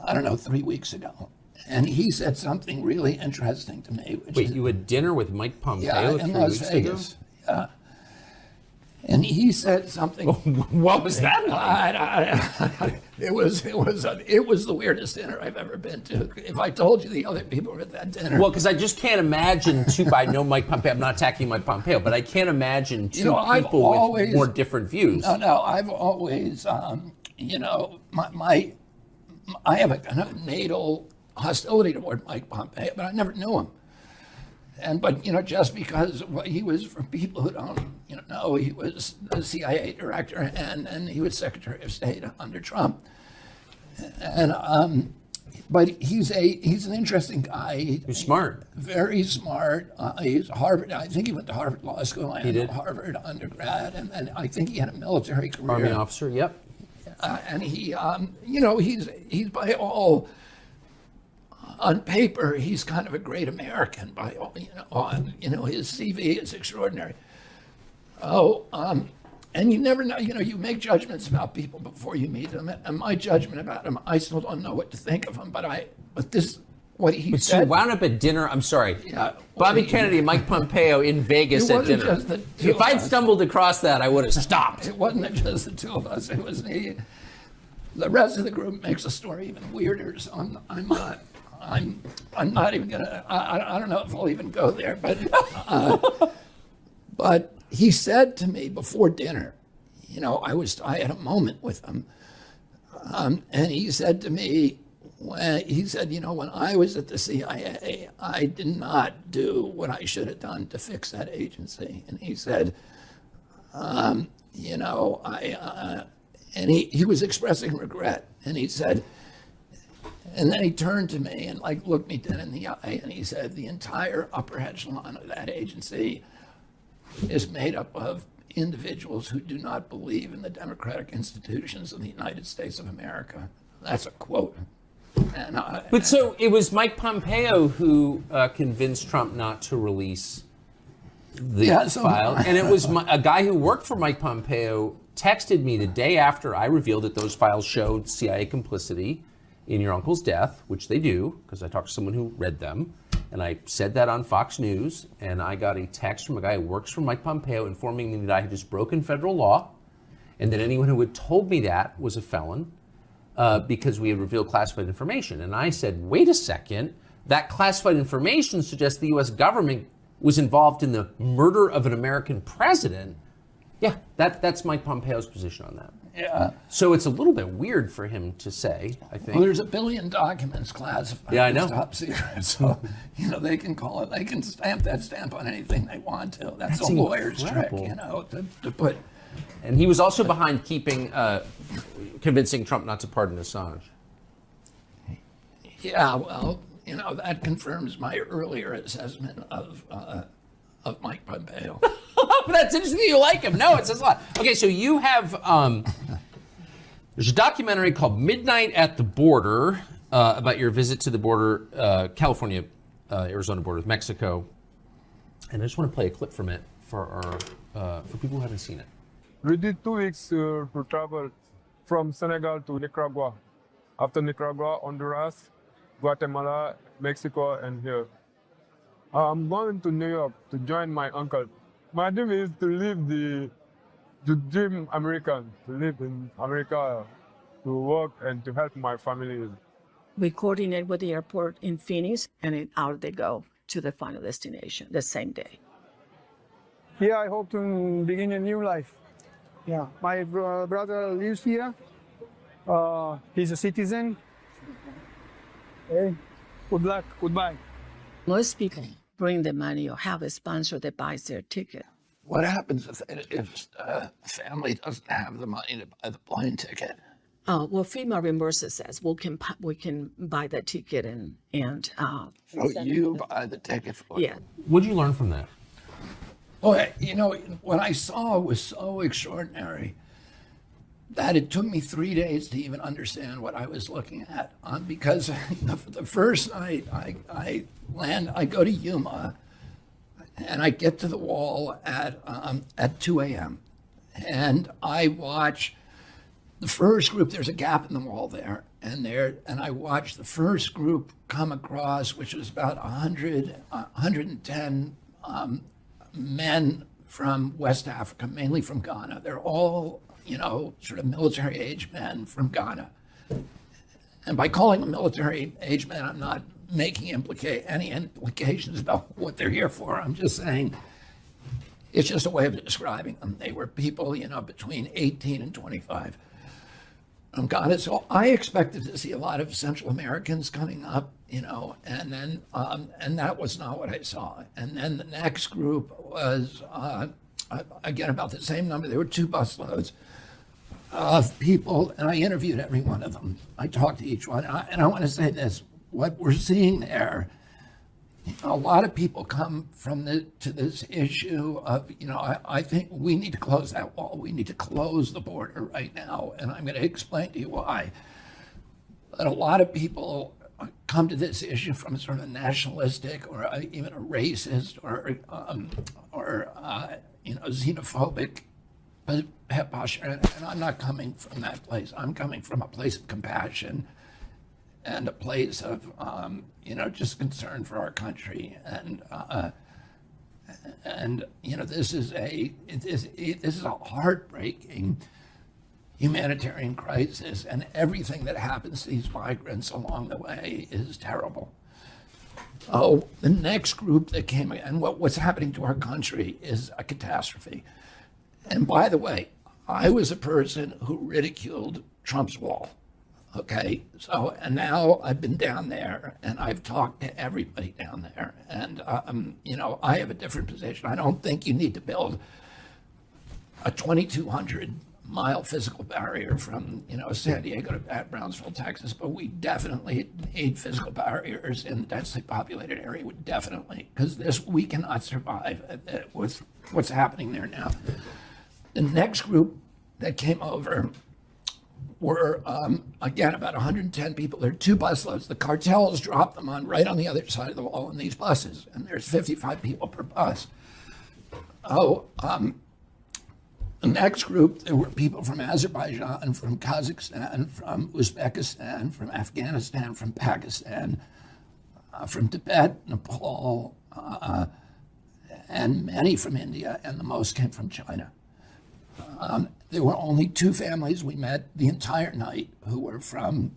I don't know, 3 weeks ago. And he said something really interesting to me. Wait, you had dinner with Mike Pompeo in 3 Las weeks Vegas. ago? Yeah. And he said something. What was that like? It was the weirdest dinner I've ever been to. If I told you the other people were at that dinner. Well, because I just can't imagine I know Mike Pompeo. I'm not attacking Mike Pompeo, but I can't imagine two people with more different views. No, I've always, I have a kind of natal hostility toward Mike Pompeo, but I never knew him. But just because he was, for people who don't know, he was the CIA director and he was Secretary of State under Trump. But he's an interesting guy. He's smart. Very smart. He's Harvard. I think he went to Harvard Law School and did? Harvard undergrad, and I think he had a military career. Army officer. Yep. And he, he's by all. On paper, he's kind of a great American by all, his CV is extraordinary. And you never know, you make judgments about people before you meet them. And my judgment about him, I still don't know what to think of him, but what he So you said. wound up at dinner, I'm sorry, Yeah, Bobby Kennedy and Mike Pompeo in Vegas It at wasn't dinner. just the two If of I'd us. stumbled across that, I would have stopped. It wasn't just the two of us, it was the rest of the group makes the story even weirder, so I'm not even gonna. I don't know if I'll even go there. But he said to me before dinner, I had a moment with him, and he said to me, when I was at the CIA, I did not do what I should have done to fix that agency. And he said, and he was expressing regret, and he said. And then he turned to me and looked me dead in the eye, and he said, the entire upper echelon of that agency is made up of individuals who do not believe in the democratic institutions of the United States of America. That's a quote. But so it was Mike Pompeo who convinced Trump not to release the file. And it was a guy who worked for Mike Pompeo texted me the day after I revealed that those files showed CIA complicity in your uncle's death, which they do, because I talked to someone who read them, and I said that on Fox News, and I got a text from a guy who works for Mike Pompeo informing me that I had just broken federal law, and that anyone who had told me that was a felon, because we had revealed classified information. And I said, wait a second, that classified information suggests the U.S. government was involved in the murder of an American president. Yeah, that's Mike Pompeo's position on that. Yeah. So it's a little bit weird for him to say, I think. Well, there's 1 billion documents classified. Yeah, I know. Top secret. So, they can call it, they can stamp that stamp on anything they want to. That's a lawyer's incredible. trick, to put. And he was also behind convincing Trump not to pardon Assange. Yeah, well, that confirms my earlier assessment of Mike Pompeo. But that's interesting you like him. No, it says a lot. Okay, so you have, there's a documentary called Midnight at the Border about your visit to the border, California, Arizona border with Mexico. And I just want to play a clip from it for people who haven't seen it. We did 2 weeks to travel from Senegal to Nicaragua. After Nicaragua, Honduras, Guatemala, Mexico, and here. I'm going to New York to join my uncle. My dream is to live to dream American, to live in America, to work and to help my family. We coordinate with the airport in Phoenix, and out they go to the final destination the same day. Here I hope to begin a new life. Yeah, my brother lives here. He's a citizen. Hey, good luck, goodbye. Most people bring the money or have a sponsor that buys their ticket. What happens if a family doesn't have the money to buy the plane ticket? Well, FEMA reimburses us. We can buy the ticket and So you buy the ticket for it? yeah. What did you learn from that? Well, what I saw was so extraordinary. that it took me 3 days to even understand what I was looking at. Because the first night I land, I go to Yuma, and I get to the wall at 2 a.m. And I watch the first group. There's a gap in the wall there, and I watch the first group come across, which was about 110 men from West Africa, mainly from Ghana. They're all, sort of military-age men from Ghana. And by calling them military-age men, I'm not making any implications about what they're here for. I'm just saying it's just a way of describing them. They were people, between 18 and 25 from Ghana. So I expected to see a lot of Central Americans coming up, and then and that was not what I saw. And then the next group was again about the same number. There were 2 busloads of people, and I interviewed every one of them. I talked to each one, and I want to say this: what we're seeing there, a lot of people come to this issue of, I think we need to close that wall. We need to close the border right now, and I'm going to explain to you why. But a lot of people come to this issue from sort of a nationalistic or even a racist or xenophobic posture, and I'm not coming from that place. I'm coming from a place of compassion and a place of, just concern for our country. And this is a heartbreaking humanitarian crisis, and everything that happens to these migrants along the way is terrible. Oh, the next group that came, and what's happening to our country is a catastrophe. And by the way, I was a person who ridiculed Trump's wall. Okay, so, and now I've been down there and I've talked to everybody down there, and I have a different position. I don't think you need to build a 2,200-mile physical barrier from San Diego to Brownsville, Texas, but we definitely need physical barriers in the densely populated area. Definitely, because we cannot survive with what's happening there now. The next group that came over were, again, about 110 people. There are 2 busloads. The cartels dropped them right on the other side of the wall in these buses, and there's 55 people per bus. The next group, there were people from Azerbaijan, from Kazakhstan, from Uzbekistan, from Afghanistan, from Pakistan, from Tibet, Nepal, and many from India, and the most came from China. There were only 2 families we met the entire night who were from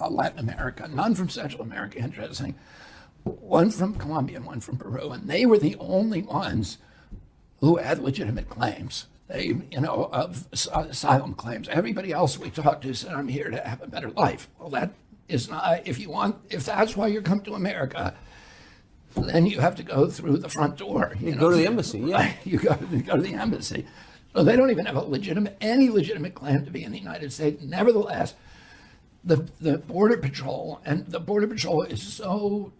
Latin America, none from Central America, interesting. One from Colombia and one from Peru, and they were the only ones who had legitimate claims. They, of asylum claims. Everybody else we talked to said, "I'm here to have a better life." Well, that is not. If that's why you're coming to America, then you have to go through the front door. You go to the embassy, yeah. You go to the embassy. So they don't even have any legitimate claim to be in the United States. Nevertheless, the Border Patrol, and the Border Patrol is so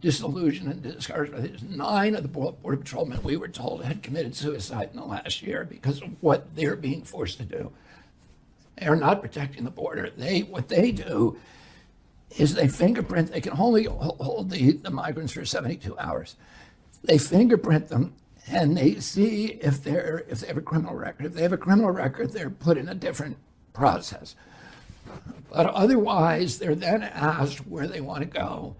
disillusioned and discouraged by this. 9 of the Border Patrolmen, we were told, had committed suicide in the last year because of what they're being forced to do. They are not protecting the border. What they do is they fingerprint. They can only hold the migrants for 72 hours. They fingerprint them, and they see if they have a criminal record. If they have a criminal record, they're put in a different process. But otherwise, they're then asked where they want to go.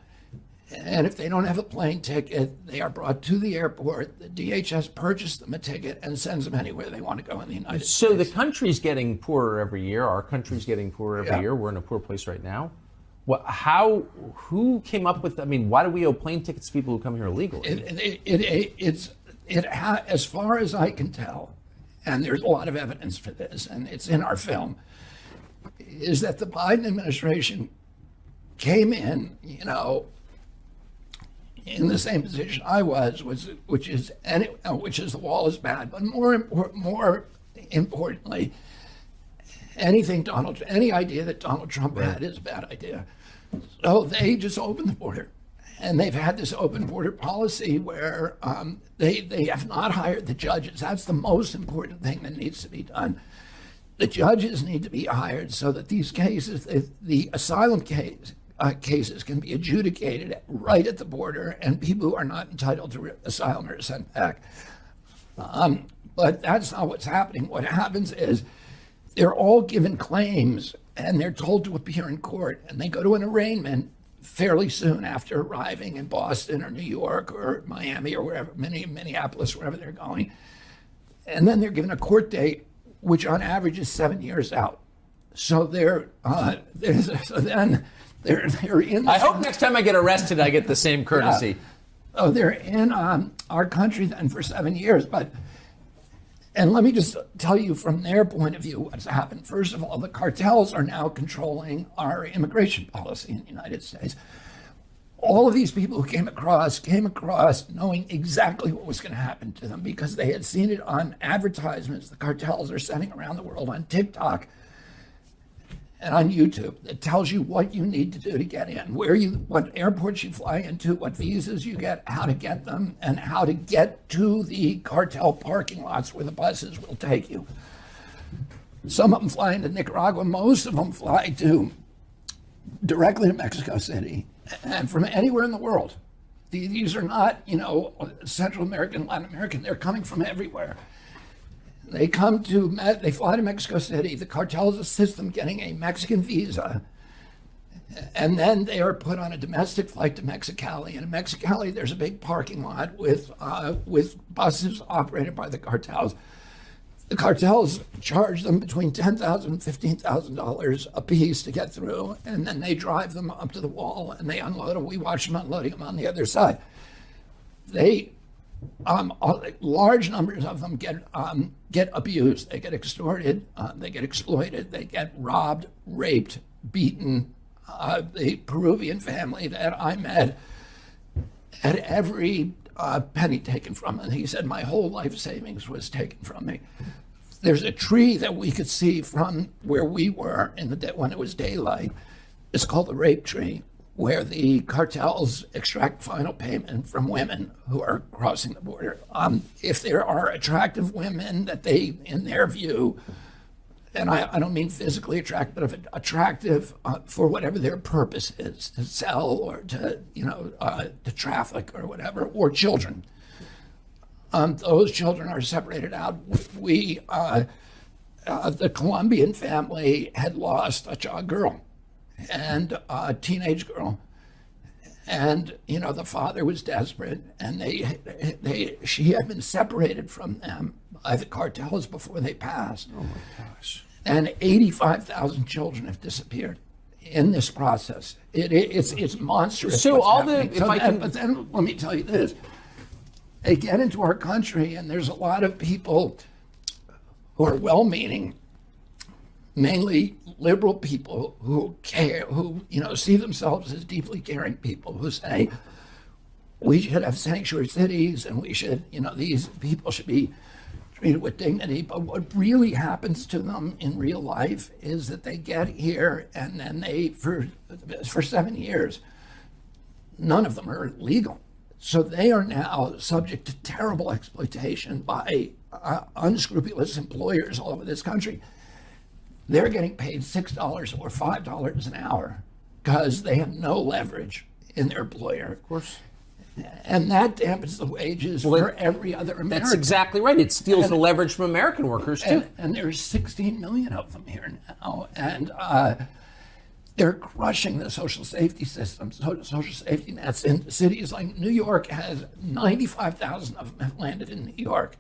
And if they don't have a plane ticket, they are brought to the airport. The DHS purchases them a ticket and sends them anywhere they want to go in the United States. So the country's getting poorer every year. Our country's getting poorer every year. We're in a poor place right now. Who came up with? Why do we owe plane tickets to people who come here illegally? As far as I can tell, and there's a lot of evidence for this, and it's in our film, is that the Biden administration came in, in the same position I was, which is the wall is bad, but more importantly, any idea that Donald Trump had is a bad idea. So they just opened the border, And they've had this open border policy where they have not hired the judges. That's the most important thing that needs to be done. The judges need to be hired so that these cases, the asylum cases can be adjudicated right at the border, and people who are not entitled to asylum are sent back. But that's not what's happening. What happens is they're all given claims and they're told to appear in court, and they go to an arraignment fairly soon after arriving in Boston or New York or Miami or wherever, Minneapolis, wherever they're going. And then they're given a court date, which on average is 7 years out. So they're in. I hope next time I get arrested, I get the same courtesy. Oh, they're in our country then for 7 years. And let me just tell you from their point of view what's happened. First of all, the cartels are now controlling our immigration policy in the United States. All of these people who came across knowing exactly what was going to happen to them because they had seen it on advertisements the cartels are sending around the world on TikTok and on YouTube that tells you what you need to do to get in, what airports you fly into, what visas you get, how to get them, and how to get to the cartel parking lots where the buses will take you. Some of them fly into Nicaragua. Most of them fly directly to Mexico City and from anywhere in the world. These are not, Central American, Latin American. They're coming from everywhere. They fly to Mexico City. The cartels assist them getting a Mexican visa. And then they are put on a domestic flight to Mexicali. And in Mexicali, there's a big parking lot with buses operated by the cartels. The cartels charge them between $10,000 and $15,000 a piece to get through. And then they drive them up to the wall and they unload them. We watch them unloading them on the other side. Large numbers of them get abused. They get extorted. They get exploited. They get robbed, raped, beaten. The Peruvian family that I met had every penny taken from them. He said, my whole life savings was taken from me. There's a tree that we could see from where we were when it was daylight. It's called the rape tree, where the cartels extract final payment from women who are crossing the border. If there are attractive women that they, in their view, and I don't mean physically attractive, but if attractive for whatever their purpose is, to sell or to traffic or whatever, or children. Those children are separated out. The Colombian family had lost a girl, and a teenage girl. And, the father was desperate, and she had been separated from them by the cartels before they passed. Oh my gosh. And 85,000 children have disappeared in this process. It's monstrous. So but then let me tell you this. They get into our country, and there's a lot of people who are well-meaning, mainly liberal people who care, who see themselves as deeply caring people who say we should have sanctuary cities and we should, these people should be treated with dignity. But what really happens to them in real life is that they get here and then for 7 years, none of them are legal. So they are now subject to terrible exploitation by unscrupulous employers all over this country. They're getting paid $6 or $5 an hour because they have no leverage in their employer. Of course. And that dampens the wages for every other American. That's exactly right. It steals the leverage from American workers, too. And there's 16 million of them here now. And they're crushing the social safety system, social safety nets. In cities like New York has 95,000 of them have landed in New York.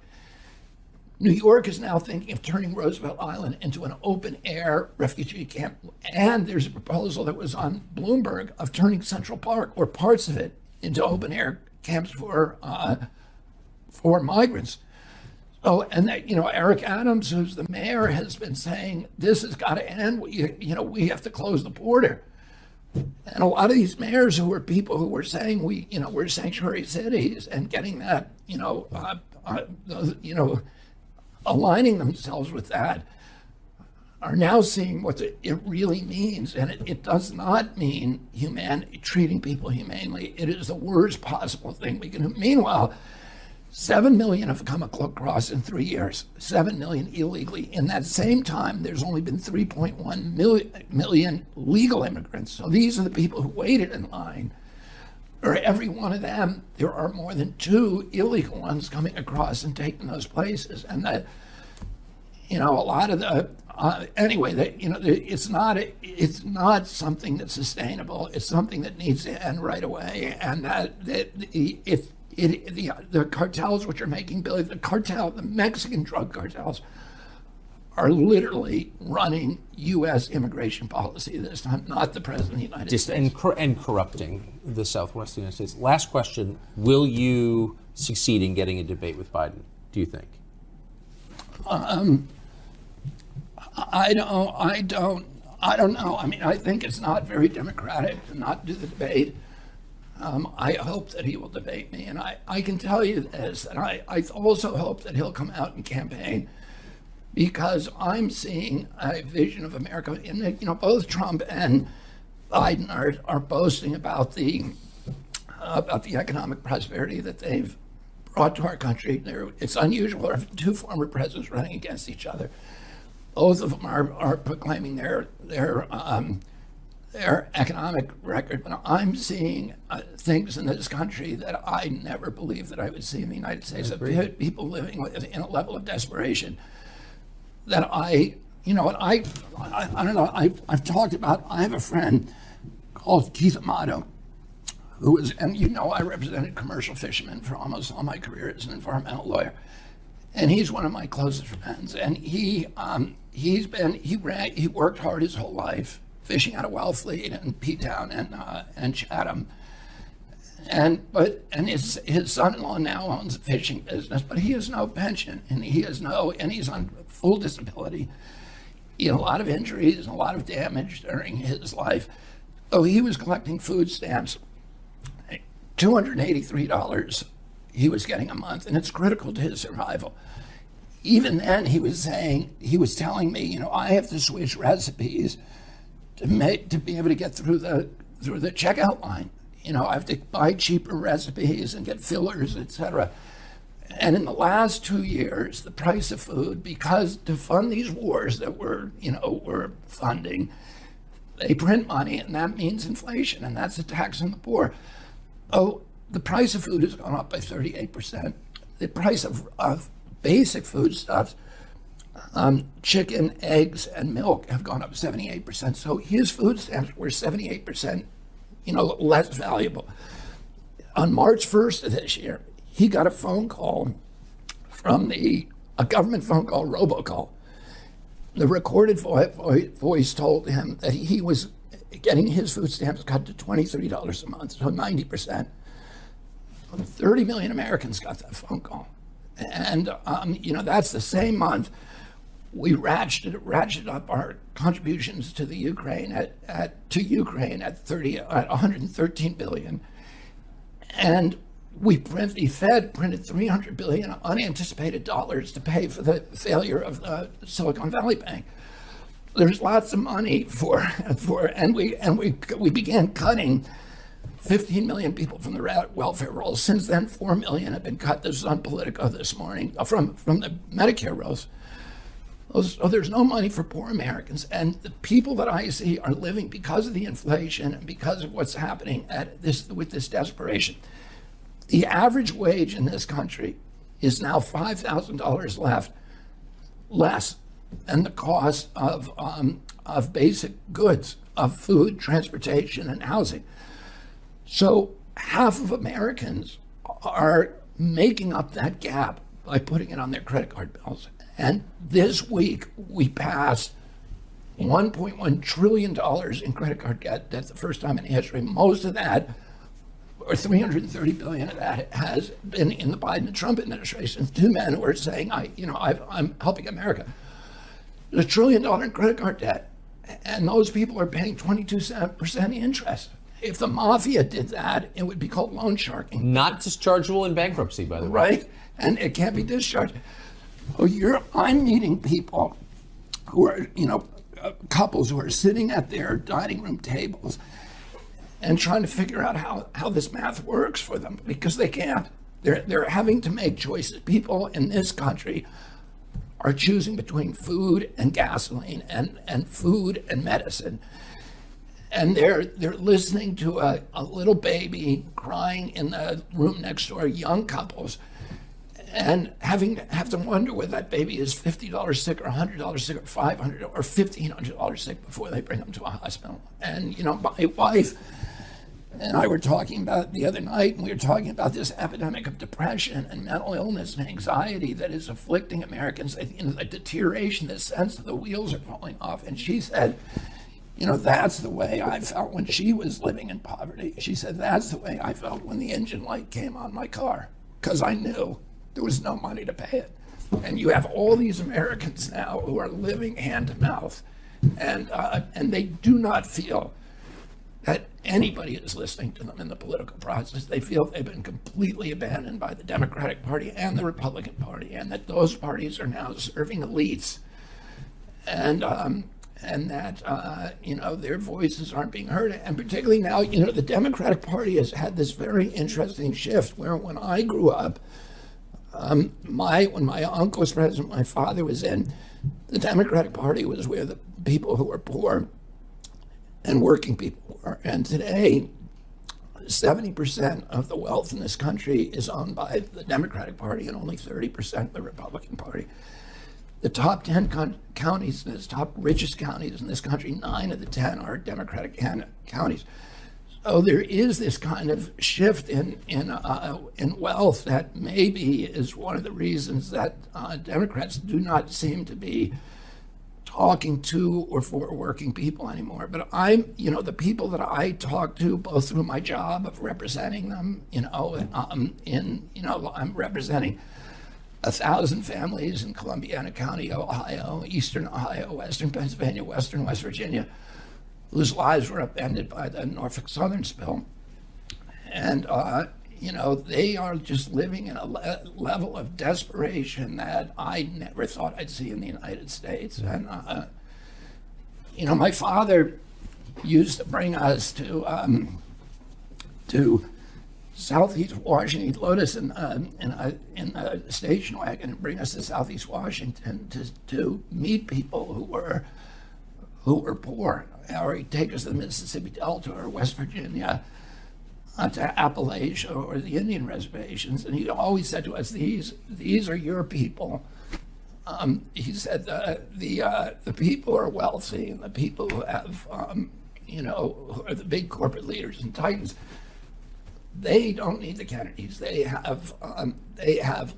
New York is now thinking of turning Roosevelt Island into an open-air refugee camp. And there's a proposal that was on Bloomberg of turning Central Park, or parts of it, into open-air camps for migrants. Oh, and Eric Adams, who's the mayor, has been saying this has got to end. We have to close the border. And a lot of these mayors who were people who were saying we're sanctuary cities and getting that, aligning themselves with that, are now seeing what it really means. And it does not mean treating people humanely. It is the worst possible thing we can do. Meanwhile, 7 million have come across in 3 years, 7 million illegally. In that same time, there's only been 3.1 million legal immigrants. So these are the people who waited in line. For every one of them, there are more than 2 illegal ones coming across and taking those places. And that, a lot of the, it's not something that's sustainable. It's something that needs to end right away. And the cartels which are making billions, the Mexican drug cartels are literally running U.S. immigration policy this time, not the President of the United States. And corrupting the Southwest United States. Last question, will you succeed in getting a debate with Biden, do you think? I don't know. I mean, I think it's not very democratic to not do the debate. I hope that he will debate me. And I can tell you this, and I also hope that he'll come out and campaign, because I'm seeing a vision of America. And both Trump and Biden are boasting about the economic prosperity that they've brought to our country. It's unusual to have 2 former presidents running against each other. Both of them are proclaiming their economic record. But I'm seeing things in this country that I never believed that I would see in the United States. People living in a level of desperation that I don't know. I've talked about. I have a friend called Keith Amato, who is, and I represented commercial fishermen for almost all my career as an environmental lawyer, and he's one of my closest friends. And he worked hard his whole life fishing out of Wellfleet and P-Town and Chatham. And his son-in-law now owns a fishing business, but he has no pension, and he's on full disability. He had a lot of injuries and a lot of damage during his life. So he was collecting food stamps, $283 he was getting a month, and it's critical to his survival. Even then, he was telling me, I have to switch recipes to be able to get through the checkout line. I have to buy cheaper recipes and get fillers, etc. And in the last 2 years, the price of food, because to fund these wars that we're funding, they print money, and that means inflation, and that's a tax on the poor. Oh, the price of food has gone up by 38%. The price of basic foodstuffs, chicken, eggs, and milk have gone up 78%. So his food stamps were 78%, less valuable. On March 1st of this year, he got a phone call from a government phone call, robocall. The recorded voice told him that he was getting his food stamps cut to $23 a month, so 90%. 30 million Americans got that phone call. And, that's the same month we ratcheted up our contributions to the Ukraine at 113 billion. And the Fed printed 300 billion unanticipated dollars to pay for the failure of the Silicon Valley Bank. There's lots of money and we began cutting 15 million people from the welfare rolls. Since then, 4 million have been cut. This is on Politico this morning from the Medicare rolls. So there's no money for poor Americans, and the people that I see are living because of the inflation and because of what's happening with this desperation. The average wage in this country is now $5,000 less than the cost of basic goods, of food, transportation, and housing. So half of Americans are making up that gap by putting it on their credit card bills. And this week, we passed $1.1 trillion in credit card debt. That's the first time in history. Most of that, or 330 billion of that, has been in the Biden and Trump administration. 2 men who are saying, I'm helping America. There's $1 trillion in credit card debt, and those people are paying 22% interest. If the mafia did that, it would be called loan sharking. Not dischargeable in bankruptcy, by the way. Right, and it can't be discharged. I'm meeting people who are, couples who are sitting at their dining room tables and trying to figure out how this math works for them, because they can't. They're having to make choices. People in this country are choosing between food and gasoline and food and medicine. And they're listening to a little baby crying in the room next door, young couples, and have to wonder whether that baby is $50 sick or $100 sick or $500 or $1,500 sick before they bring them to a hospital. And my wife and I were talking about it the other night, and we were talking about this epidemic of depression and mental illness and anxiety that is afflicting Americans. The deterioration, the sense that the wheels are falling off. And she said, that's the way I felt when she was living in poverty. She said, that's the way I felt when the engine light came on my car, because I knew there was no money to pay it. And you have all these Americans now who are living hand to mouth, and they do not feel that anybody is listening to them in the political process. They feel they've been completely abandoned by the Democratic Party and the Republican Party, and that those parties are now serving elites, and that their voices aren't being heard. And particularly now, the Democratic Party has had this very interesting shift where, when I grew up, when my uncle was president, my father was in, the Democratic Party was where the people who were poor and working people were. And today, 70% of the wealth in this country is owned by the Democratic Party and only 30% the Republican Party. The top 10 counties, the top richest counties in this country, 9 of the 10 are Democratic counties. So there is this kind of shift in wealth that maybe is one of the reasons that Democrats do not seem to be talking to or for working people anymore. But the people that I talk to, both through my job of representing them, I'm representing 1,000 families in Columbiana County, Ohio, Eastern Ohio, Western Pennsylvania, Western West Virginia, whose lives were upended by the Norfolk Southern spill. And, they are just living in a level of desperation that I never thought I'd see in the United States. And, my father used to bring us to Southeast Washington. He'd load us in a station wagon and bring us to Southeast Washington to meet people who were poor. Or he'd take us to the Mississippi Delta or West Virginia, to Appalachia or the Indian reservations, and he always said to us, "These are your people." He said the people who are wealthy and the people who have, who are the big corporate leaders and titans, they don't need the Kennedys. They have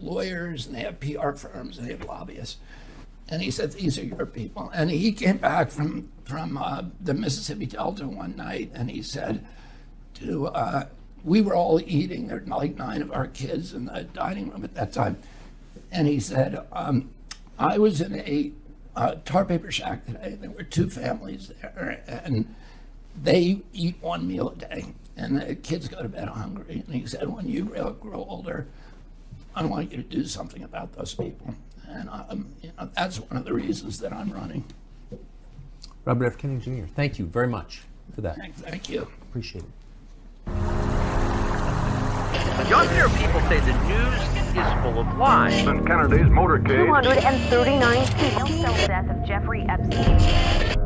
lawyers and they have PR firms and they have lobbyists. And he said, "These are your people." And he came back from the Mississippi Delta one night, and he said, we were all eating, there were like 9 of our kids in the dining room at that time. And he said, I was in a tar paper shack today. There were 2 families there, and they eat 1 meal a day, and the kids go to bed hungry. And he said, when you grow older, I want you to do something about those people. And that's one of the reasons that I'm running. Robert F. Kennedy Jr., thank you very much for that. Thank you. Appreciate it. Younger people say the news is full of lies. Kennedy's motorcade. 239 people. The death of Jeffrey Epstein.